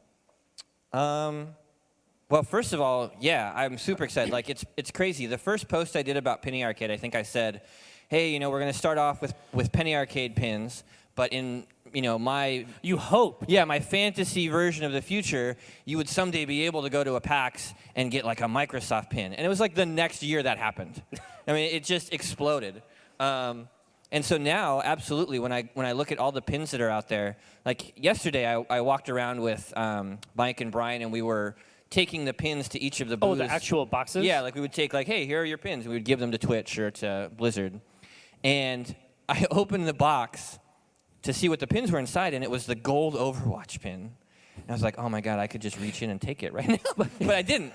Well, first of all, yeah, I'm super excited. Like, it's crazy. The first post I did about Penny Arcade, I think I said, hey, we're going to start off with Penny Arcade pins, but in, my... You hope. Yeah, my fantasy version of the future, you would someday be able to go to a PAX and get, like, a Microsoft pin. And it was, like, the next year that happened. I mean, it just exploded. And so now, absolutely, when I look at all the pins that are out there, like, yesterday I walked around with Mike and Brian, and we were taking the pins to each of the booths. Oh, the actual boxes? Yeah, like, we would take, like, hey, here are your pins. And we would give them to Twitch or to Blizzard. And I opened the box to see what the pins were inside, and it was the gold Overwatch pin. And I was like, oh my God, I could just reach in and take it right now. But I didn't.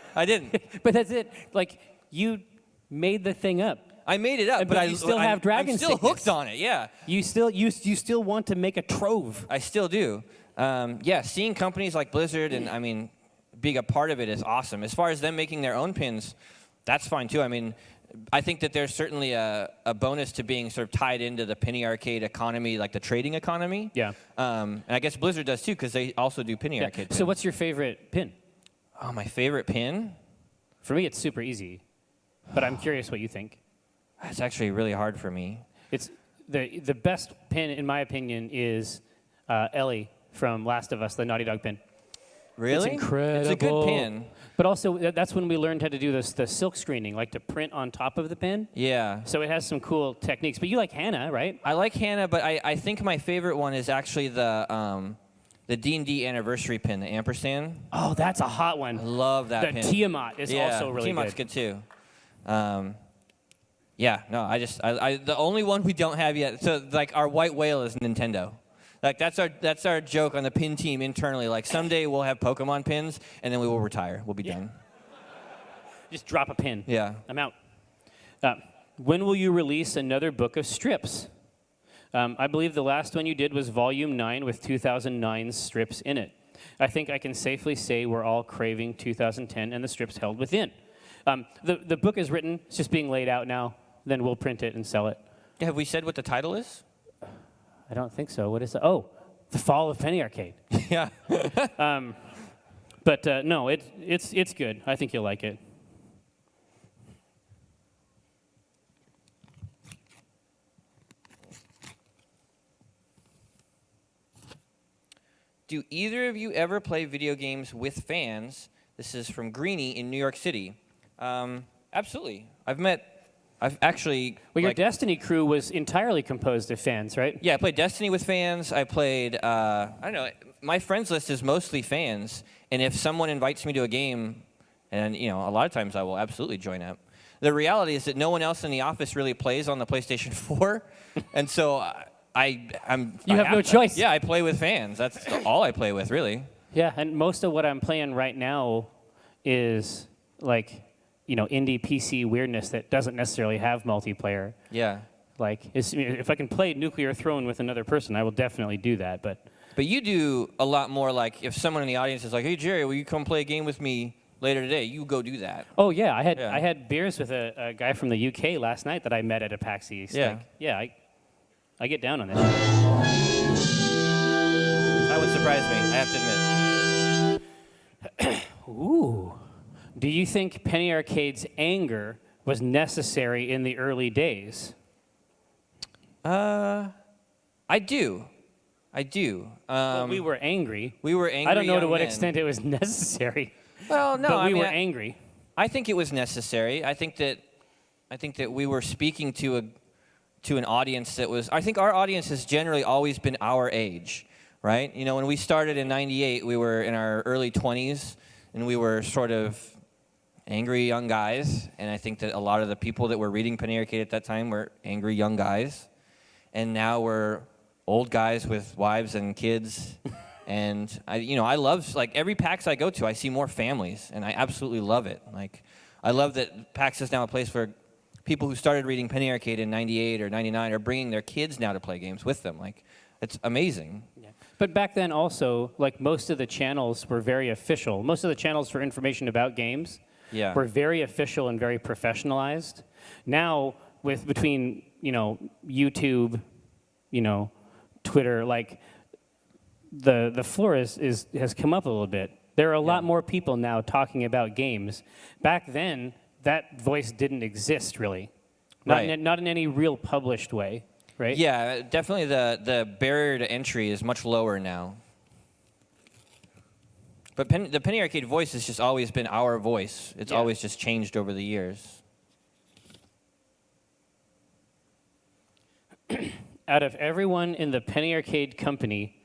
But that's it. Like, you made the thing up. I made it up, but you still have dragon I'm still sickness. hooked on it, yeah. You still want to make a trove. I still do. Yeah, seeing companies like Blizzard and, I mean, being a part of it is awesome. As far as them making their own pins, that's fine too. I mean, I think that there's certainly a bonus to being sort of tied into the Penny Arcade economy, like the trading economy. Yeah. And I guess Blizzard does too, because they also do Penny Arcade pins. So what's your favorite pin? Oh, my favorite pin? For me, it's super easy. But I'm curious what you think. That's actually really hard for me. the best pin, in my opinion, is Ellie from Last of Us, the Naughty Dog pin. Really? It's incredible. It's a good pin. But also, that's when we learned how to do the silk screening, like to print on top of the pin. Yeah. So it has some cool techniques. But you like Hannah, right? I like Hannah, but I think my favorite one is actually the D&D anniversary pin, the ampersand. Oh, that's a hot one. I love that The pin. Tiamat is Yeah, also really Tiamat's good. good too. Yeah, no, I the only one we don't have yet. So like our white whale is Nintendo. Like that's our joke on the pin team internally. Like someday we'll have Pokemon pins, and then we will retire. We'll be done. Just drop a pin. Yeah. I'm out. When will you release another book of strips? I believe the last one you did was Volume 9 with 2009 strips in it. I think I can safely say we're all craving 2010 and the strips held within. The book is written. It's just being laid out now. Then we'll print it and sell it. Have we said what the title is? I don't think so. What is it? Oh, The Fall of Penny Arcade. Yeah. But no, it's good. I think you'll like it. Do either of you ever play video games with fans? This is from Greenie in New York City. Absolutely. I've actually. Well, your like, Destiny crew was entirely composed of fans, right? Yeah, I played Destiny with fans. I played, I don't know, my friends list is mostly fans. And if someone invites me to a game, and a lot of times I will absolutely join up. The reality is that no one else in the office really plays on the PlayStation 4. And so I have no choice. Yeah, I play with fans. That's all I play with, really. Yeah, and most of what I'm playing right now is like, indie PC weirdness that doesn't necessarily have multiplayer. Yeah. Like, if I can play Nuclear Throne with another person, I will definitely do that. But you do a lot more, like, if someone in the audience is like, hey, Jerry, will you come play a game with me later today? You go do that. oh yeah, I had beers with a guy from the UK last night that I met at a PAX East. Yeah. Like, yeah, I get down on this. That would surprise me, I have to admit. Ooh. Do you think Penny Arcade's anger was necessary in the early days? I do. Well, we were angry. We were angry. I don't know to young what men. extent it was necessary. Well, no, but we I mean, were angry. I think it was necessary. I think that we were speaking to an audience that was. I think our audience has generally always been our age, right? When we started in '98, we were in our early 20s, and we were sort of angry young guys. And I think that a lot of the people that were reading Penny Arcade at that time were angry young guys, and now we're old guys with wives and kids. And I love, like, every PAX I go to, I see more families, and I absolutely love it. Like, I love that PAX is now a place where people who started reading Penny Arcade in '98 or '99 are bringing their kids now to play games with them. Like, it's amazing. Yeah. But back then also, like, most of the channels were very official. Most of the channels for information about games were very official and very professionalized. Now, between YouTube, Twitter, like, the floor has come up a little bit. There are a lot more people now talking about games. Back then, that voice didn't exist really, not in any real published way, right? Yeah, definitely the barrier to entry is much lower now. But the Penny Arcade voice has just always been our voice. It's always just changed over the years. Out of everyone in the Penny Arcade company,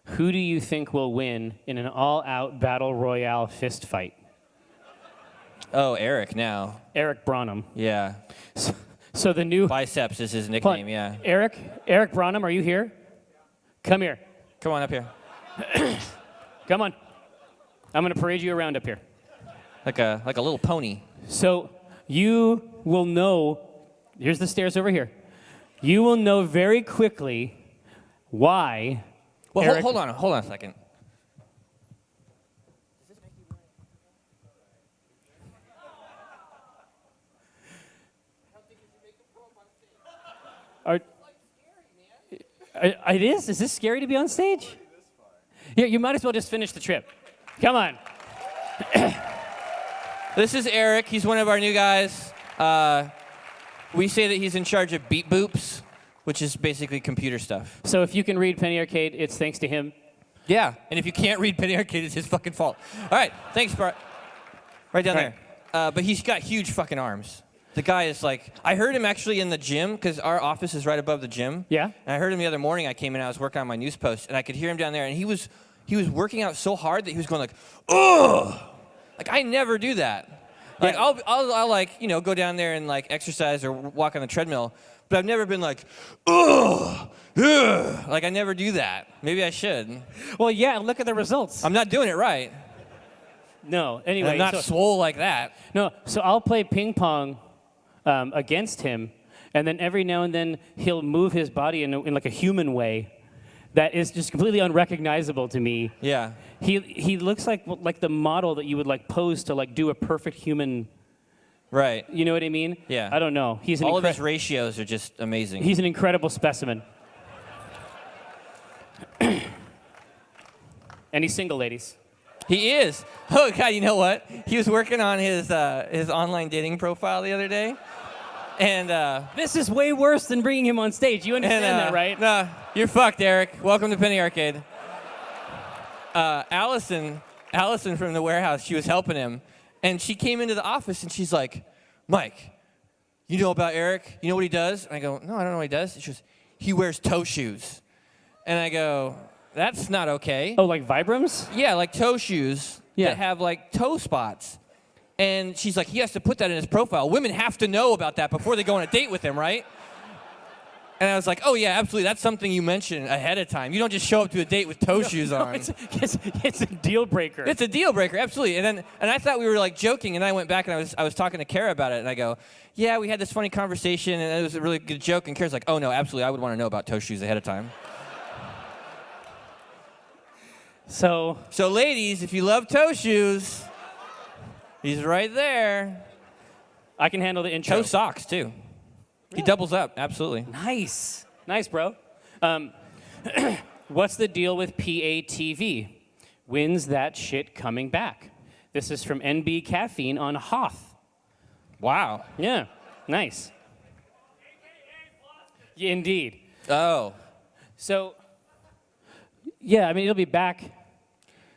who do you think will win in an all-out battle royale fist fight? Oh, Eric now. Eric Branham. Yeah. So the new Biceps is his nickname, yeah. Eric Branham, are you here? Come here. Come on up here. Come on. I'm going to parade you around up here. Like a little pony. So you will know, here's the stairs over here. You will know very quickly why. Well, Eric, hold on a second. It is? Is this scary to be on stage? Yeah, you might as well just finish the trip. Come on. This is Eric. He's one of our new guys. We say that he's in charge of beat boops, which is basically computer stuff. So if you can read Penny Arcade, it's thanks to him. Yeah, and if you can't read Penny Arcade, it's his fucking fault. All right, thanks, Bart. Right down All there. But he's got huge fucking arms. The guy is like, I heard him actually in the gym, because our office is right above the gym. Yeah. And I heard him the other morning. I came in, I was working on my news post, and I could hear him down there, and he was working out so hard that he was going like, ugh! Like, I never do that. Like, Yeah. I'll like, you know, go down there and like exercise or walk on the treadmill, but I've never been like, ugh, ugh. Like, I never do that. Maybe I should. Well, yeah, look at the results. I'm not doing it right. No, And anyway. I'm not swole like that. No, so I'll play ping pong against him, and then every now and then he'll move his body in like a human way that is just completely unrecognizable to me. Yeah. He looks like the model that you would like pose to like do a perfect human. Right. You know what I mean? Yeah. I don't know. He's All of his ratios are just amazing. He's an incredible specimen. And he's single, ladies. He is. Oh God, you know what? He was working on his online dating profile the other day, and This is way worse than bringing him on stage. You understand that, right? Nah, you're fucked, Eric. Welcome to Penny Arcade. Allison from the warehouse, she was helping him, and she came into the office and she's like, Mike, you know about Eric? You know what he does? And I go, no, I don't know what he does. She goes, he wears toe shoes. And I go, that's not okay. Oh, like Vibrams? Yeah, like toe shoes Yeah. that have like toe spots. And she's like, he has to put that in his profile. Women have to know about that before they go on a date with him, right? And I was like, oh yeah, absolutely. That's something you mention ahead of time. You don't just show up to a date with toe shoes on. It's a deal breaker. It's a deal breaker, absolutely. And I thought we were like joking, and I went back and I was talking to Kara about it, and I go, yeah, we had this funny conversation, and it was a really good joke. And Kara's like, oh no, absolutely, I would want to know about toe shoes ahead of time. So ladies, if you love toe shoes, he's right there. I can handle the intro. Toe socks too. He doubles up, absolutely. Nice, bro. What's the deal with PATV? When's that shit coming back? This is from NB Caffeine on Hoth. Wow. Yeah, nice. Yeah, indeed. Oh. So, yeah, I mean, it'll be back.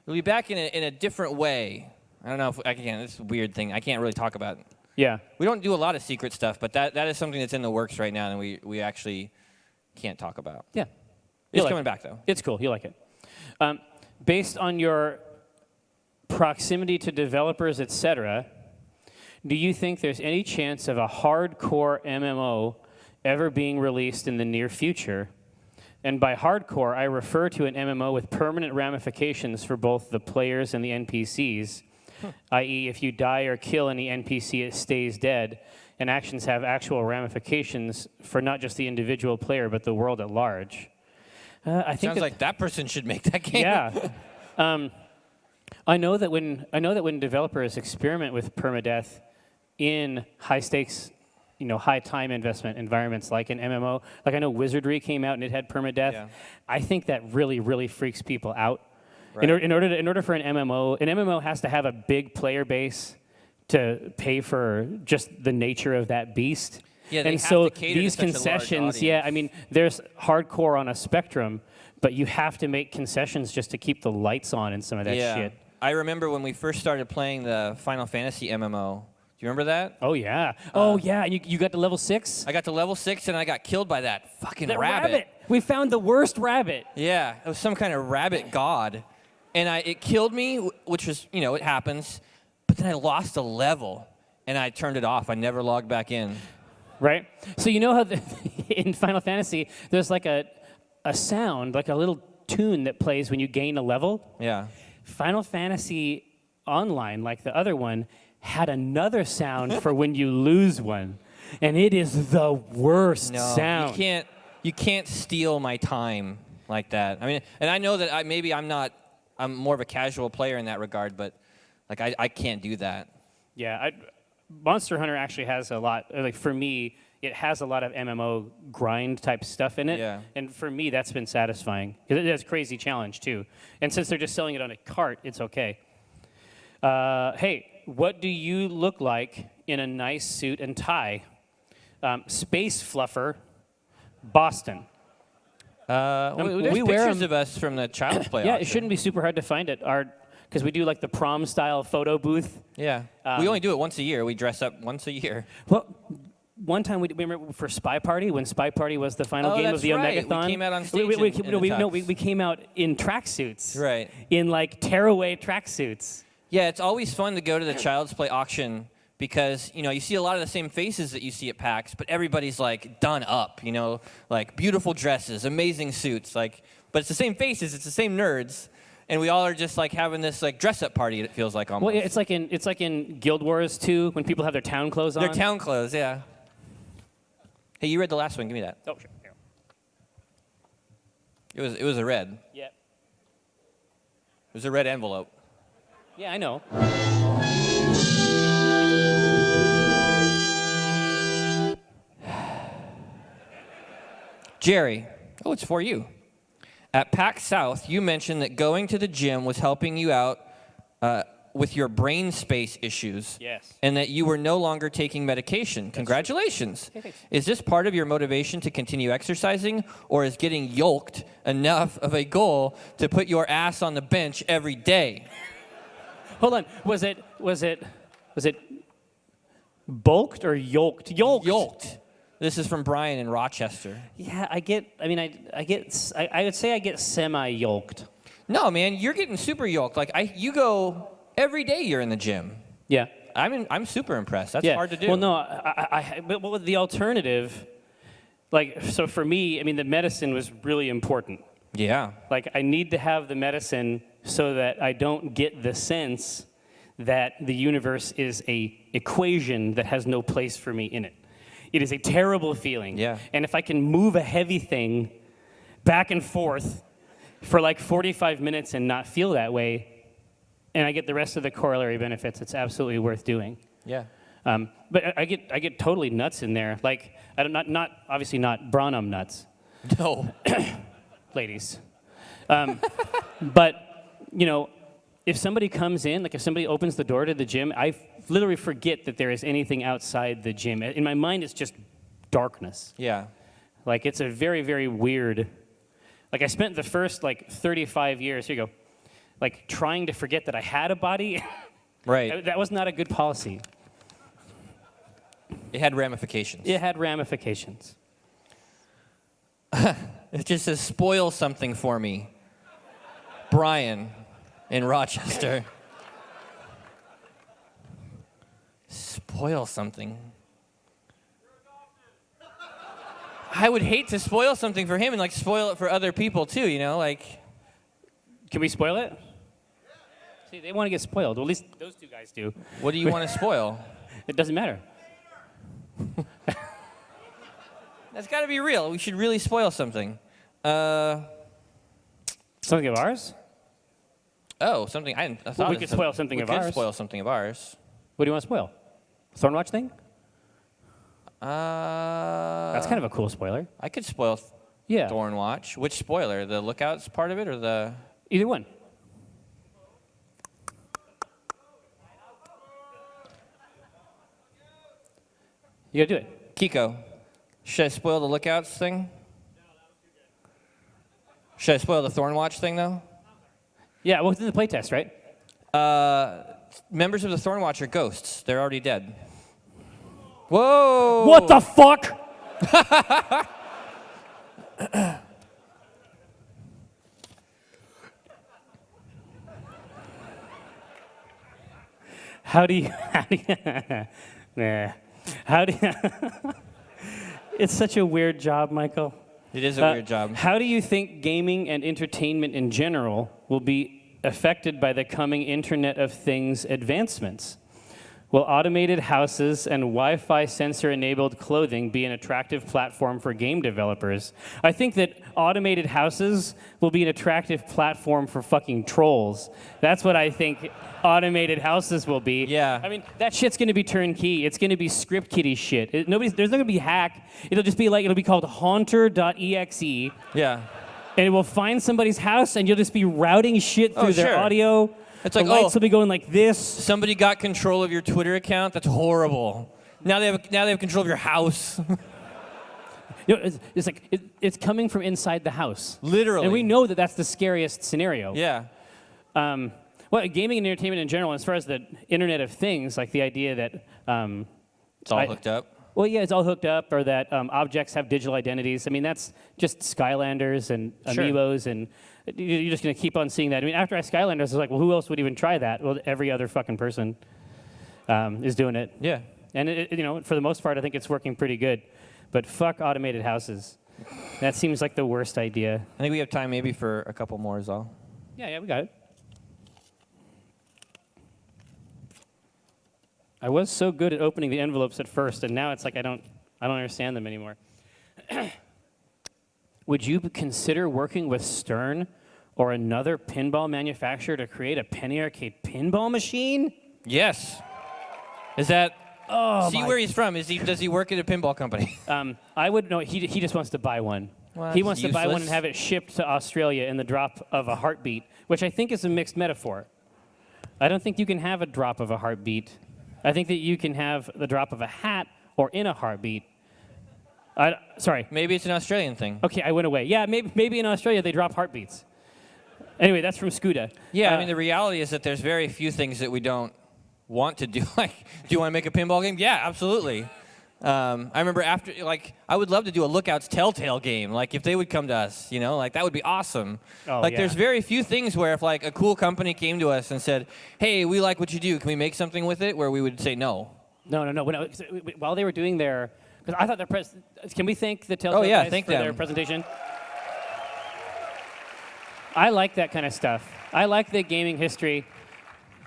We'll be back in a different way. I don't know if I can. This is a weird thing. I can't really talk about. Yeah. We don't do a lot of secret stuff, but that is something that's in the works right now, and we actually can't talk about. Yeah. It's coming back, though. It's cool. You like it. Based on your proximity to developers, etc., do you think there's any chance of a hardcore MMO ever being released in the near future? And by hardcore, I refer to an MMO with permanent ramifications for both the players and the NPCs, i.e., if you die or kill any NPC, it stays dead, and actions have actual ramifications for not just the individual player, but the world at large. I think Sounds like that person should make that game. yeah. I know that when developers experiment with permadeath in high stakes, high time investment environments like an MMO, like I know Wizardry came out and it had permadeath. Yeah. I think that really, really freaks people out. Right. In order for an MMO has to have a big player base to pay for just the nature of that beast. Yeah, they and have so to cater to these such a large concessions, yeah, audience. I mean, there's hardcore on a spectrum, but you have to make concessions just to keep the lights on and some of that shit. I remember when we first started playing the Final Fantasy MMO. Do you remember that? Oh yeah. And you got to level 6? I got to level 6 and I got killed by that fucking That rabbit. We found the worst rabbit. Yeah, it was some kind of rabbit god. And it killed me, which was, it happens. But then I lost a level and I turned it off. I never logged back in. Right? So you know how in Final Fantasy there's like a sound, like a little tune that plays when you gain a level? Yeah. Final Fantasy Online, like the other one, had another sound for when you lose one. And it is the worst sound. You can't steal my time like that. I mean, and I know that I'm more of a casual player in that regard, but like I can't do that. Yeah, Monster Hunter actually has a lot, like for me, it has a lot of MMO grind type stuff in it. Yeah. And for me, that's been satisfying. Because it has a crazy challenge too. And since they're just selling it on a cart, it's okay. Hey, what do you look like in a nice suit and tie? Space Fluffer Boston. There's we wear pictures 'em- of us from the Child's Play. Yeah, it auction. shouldn't be super hard to find it. Because we do like the prom style photo booth. Yeah, we only do it once a year. We dress up once a year. Well, one time we remember for Spy Party, when Spy Party was the final Oh, game that's of the right. Omegathon. We came out on stage We, in the tux. we came out in tracksuits. Right. In like tearaway tracksuits. Yeah, it's always fun to go to the Child's Play auction because, you see a lot of the same faces that you see at PAX, but everybody's like done up, like beautiful dresses, amazing suits, but it's the same faces, it's the same nerds, and we all are just like having this like dress up party, it feels like almost. Well, it's like in Guild Wars 2 when people have their town clothes on. Their town clothes, yeah. Hey, you read the last one, give me that. Oh, sure. Here. It was a red. Yeah. It was a red envelope. Yeah, I know. Jerry, it's for you. At PAX South, you mentioned that going to the gym was helping you out with your brain space issues. Yes. And that you were no longer taking medication. Congratulations. thanks. Is this part of your motivation to continue exercising, or is getting yoked enough of a goal to put your ass on the bench every day? Hold on. Was it bulked or yoked? Yoked. Yoked. This is from Brian in Rochester. Yeah, I would say I get semi-yoked. No, man, you're getting super yoked. You go every day. You're in the gym. Yeah. I'm super impressed. That's Yeah. hard to do. Well, no, but with the alternative, so for me, the medicine was really important. Yeah. I need to have the medicine so that I don't get the sense that the universe is a equation that has no place for me in it. It is a terrible feeling. Yeah. And if I can move a heavy thing back and forth for 45 minutes and not feel that way, and I get the rest of the corollary benefits, it's absolutely worth doing. Yeah. But I get totally nuts in there. Not obviously not Branham nuts, No. ladies. But if somebody comes in, if somebody opens the door to the gym, I literally forget that there is anything outside the gym. In my mind, it's just darkness. Yeah. It's a very, very weird. I spent the first 35 years. Here you go. Trying to forget that I had a body. Right. That was not a good policy. It had ramifications. It had ramifications. It just says, spoil something for me. Brian in Rochester. Spoil something. I would hate to spoil something for him and spoil it for other people too, Can we spoil it? See, they want to get spoiled. Well, at least those two guys do. What do you want to spoil? It doesn't matter. That's got to be real. We should really spoil something. Something of ours? Something. I thought Well, we of could some- spoil something we of could ours. spoil something of ours. What do you want to spoil? Thornwatch thing? That's kind of a cool spoiler. I could spoil Yeah. Thornwatch. Which spoiler? The Lookouts part of it or the... Either one. You gotta do it. Kiko, should I spoil the Lookouts thing? Should I spoil the Thornwatch thing, though? Yeah, well, it's in the playtest, right? Members of the Thornwatch are ghosts. They're already dead. Whoa! What the fuck? How do you nah. How do you It's such a weird job, Michael. It is a weird job. How do you think gaming and entertainment in general will be affected by the coming Internet of Things advancements? Will automated houses and Wi-Fi sensor-enabled clothing be an attractive platform for game developers? I think that automated houses will be an attractive platform for fucking trolls. That's what I think automated houses will be. Yeah. I mean, that shit's going to be turnkey. It's going to be script kiddie shit. There's not going to be hack. It'll just be it'll be called haunter.exe. Yeah. And it will find somebody's house, and you'll just be routing shit through their sure. audio. It's the like, lights will be going like this. Somebody got control of your Twitter account. That's horrible. Now they have control of your house. You know, it's like it's coming from inside the house. Literally. And we know that that's the scariest scenario. Yeah. Well, gaming and entertainment in general, as far as the Internet of Things, like the idea that It's all hooked up. well, yeah, it's all hooked up, or that objects have digital identities. I mean, that's just Skylanders and Sure. Amiibos, and you're just going to keep on seeing that. I mean, after Skylanders, I was like, well, who else would even try that? Well, every other fucking person is doing it. Yeah. And, you know, for the most part, I think it's working pretty good. But fuck automated houses. That seems like the worst idea. I think we have time maybe for a couple more as well. Yeah, we got it. I was so good at opening the envelopes at first, and now it's like I don't understand them anymore. Would you consider working with Stern or another pinball manufacturer to create a Penny Arcade pinball machine? Yes. Is that? Oh, See my- where he's from. Does he work at a pinball company? I would know. He just wants to buy one. Well, He that's wants to buy one and useless. have it shipped to Australia in the drop of a heartbeat, which I think is a mixed metaphor. I don't think you can have a drop of a heartbeat. I think that you can have the drop of a hat or in a heartbeat. Sorry. Maybe it's an Australian thing. Okay, I went away. Yeah, maybe in Australia they drop heartbeats. Anyway, that's from Scuda. Yeah, I mean, the reality is that there's very few things that we don't want to do. Like, do you want to make a pinball game? Yeah, absolutely. I remember I would love to do a Lookouts Telltale game. Like, if they would come to us, you know, like, that would be awesome. Oh, like, yeah. there's very few things where if, like, a cool company came to us and said, hey, we like what you do, can we make something with it? Where we would say no. No. While they were doing their, because I thought can we thank the Telltale guys thank for their them. presentation? I like that kind of stuff. I like the gaming history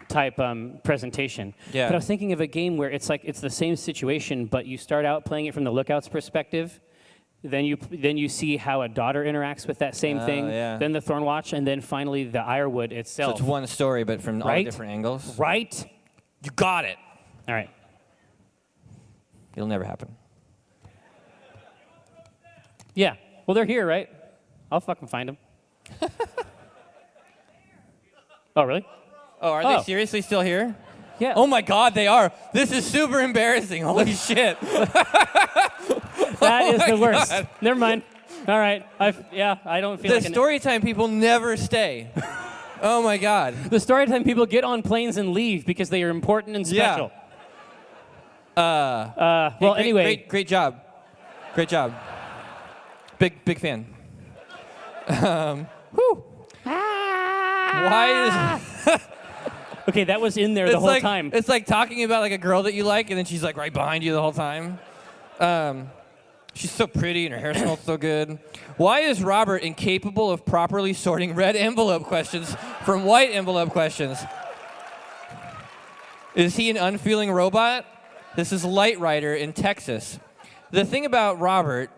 type presentation. Yeah. But I was thinking of a game where it's the same situation, but you start out playing it from the Lookout's perspective. Then you see how a daughter interacts with that same thing. Yeah. Then the Thornwatch, and then finally the Ironwood So itself. it's one story, but from all Right? different angles. Right? You got it. All right. It'll never happen. Yeah. Well, they're here, right? I'll fucking find them. Oh, really? Oh, are Oh. they seriously still here? Yeah. Oh my God, they are. This is super embarrassing. Holy shit. That is the worst. God. Never mind. All right. I don't feel The like Storytime people never stay. Oh my God. the Storytime people get on planes and leave because they are important and Yeah. special. Hey, Well, anyway. Great job. Great job. Big fan. Whew. Why is Okay, that was in there the whole time. It's like talking about like a girl that you like, and then she's like right behind you the whole time. She's so pretty, and her hair smells so good. Why is Robert incapable of properly sorting red envelope questions from white envelope questions? Is he an unfeeling robot? This is Light Rider in Texas. The thing about Robert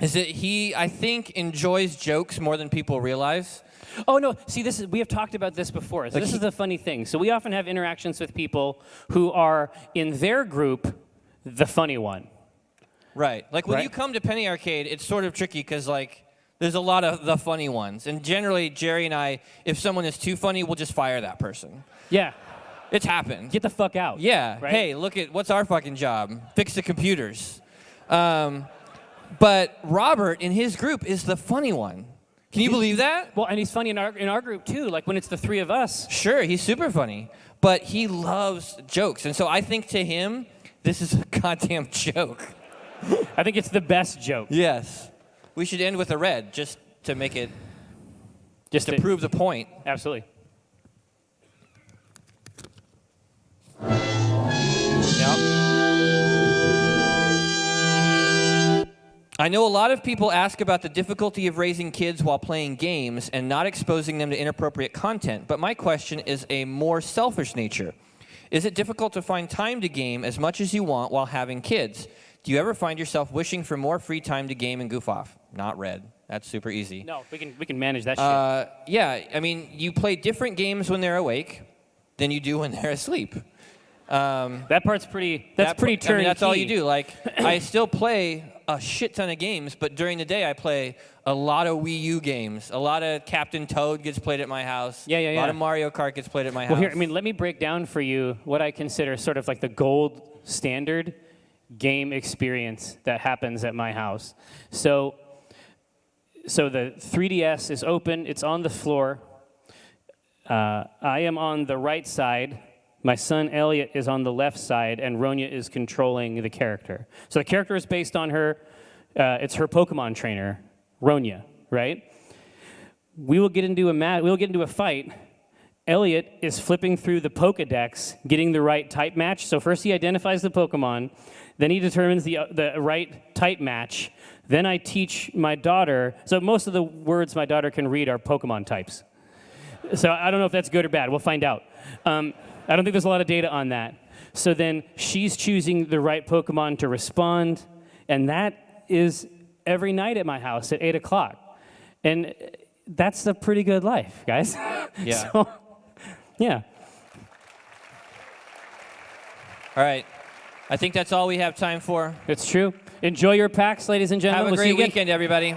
is that he, I think, enjoys jokes more than people realize. Oh no! See, we have talked about this before. So Like this he- is the funny thing. So we often have interactions with people who are in their group the funny one. Right. Like when Right. you come to Penny Arcade, it's sort of tricky because like there's a lot of the funny ones, and generally Jerry and I, if someone is too funny, we'll just fire that person. Yeah. It's happened. Get the fuck out. Yeah. Right? Hey, look at what's our fucking job? Fix the computers. But Robert in his group is the funny one. Can you believe that? Well, and he's funny in our group too. Like when it's the three of us. Sure, he's super funny, but he loves jokes, and so I think to him, this is a goddamn joke. I think it's the best joke. Yes. We should end with a red just to make it, Just to prove the point. Absolutely. Yep. I know a lot of people ask about the difficulty of raising kids while playing games and not exposing them to inappropriate content, but my question is a more selfish nature. Is it difficult to find time to game as much as you want while having kids? Do you ever find yourself wishing for more free time to game and goof off? Not red. That's super easy. No, we can manage that shit. Yeah, I mean, you play different games when they're awake than you do when they're asleep. That part's pretty. That's pretty turnkey. I mean, that's all you do. Like, I still play a shit ton of games, but during the day I play a lot of Wii U games. A lot of Captain Toad gets played at my house. Yeah. A lot of Mario Kart gets played at my house. Well, here, I mean, let me break down for you what I consider sort of like the gold standard game experience that happens at my house. So the 3DS is open, it's on the floor. I am on the right side. My son Elliot is on the left side, and Ronya is controlling the character. So the character is based on her, it's her Pokemon trainer, Ronya, right? We will get into a fight. Elliot is flipping through the Pokedex, getting the right type match. So first he identifies the Pokemon, then he determines the right type match. Then I teach my daughter, so most of the words my daughter can read are Pokemon types. So I don't know if that's good or bad. We'll find out. I don't think there's a lot of data on that. So then she's choosing the right Pokemon to respond, and that is every night at my house at 8 o'clock. And that's a pretty good life, guys. Yeah. So, yeah. All right. I think that's all we have time for. It's true. Enjoy your PAX, ladies and gentlemen. Have a We'll see great you again. weekend, everybody.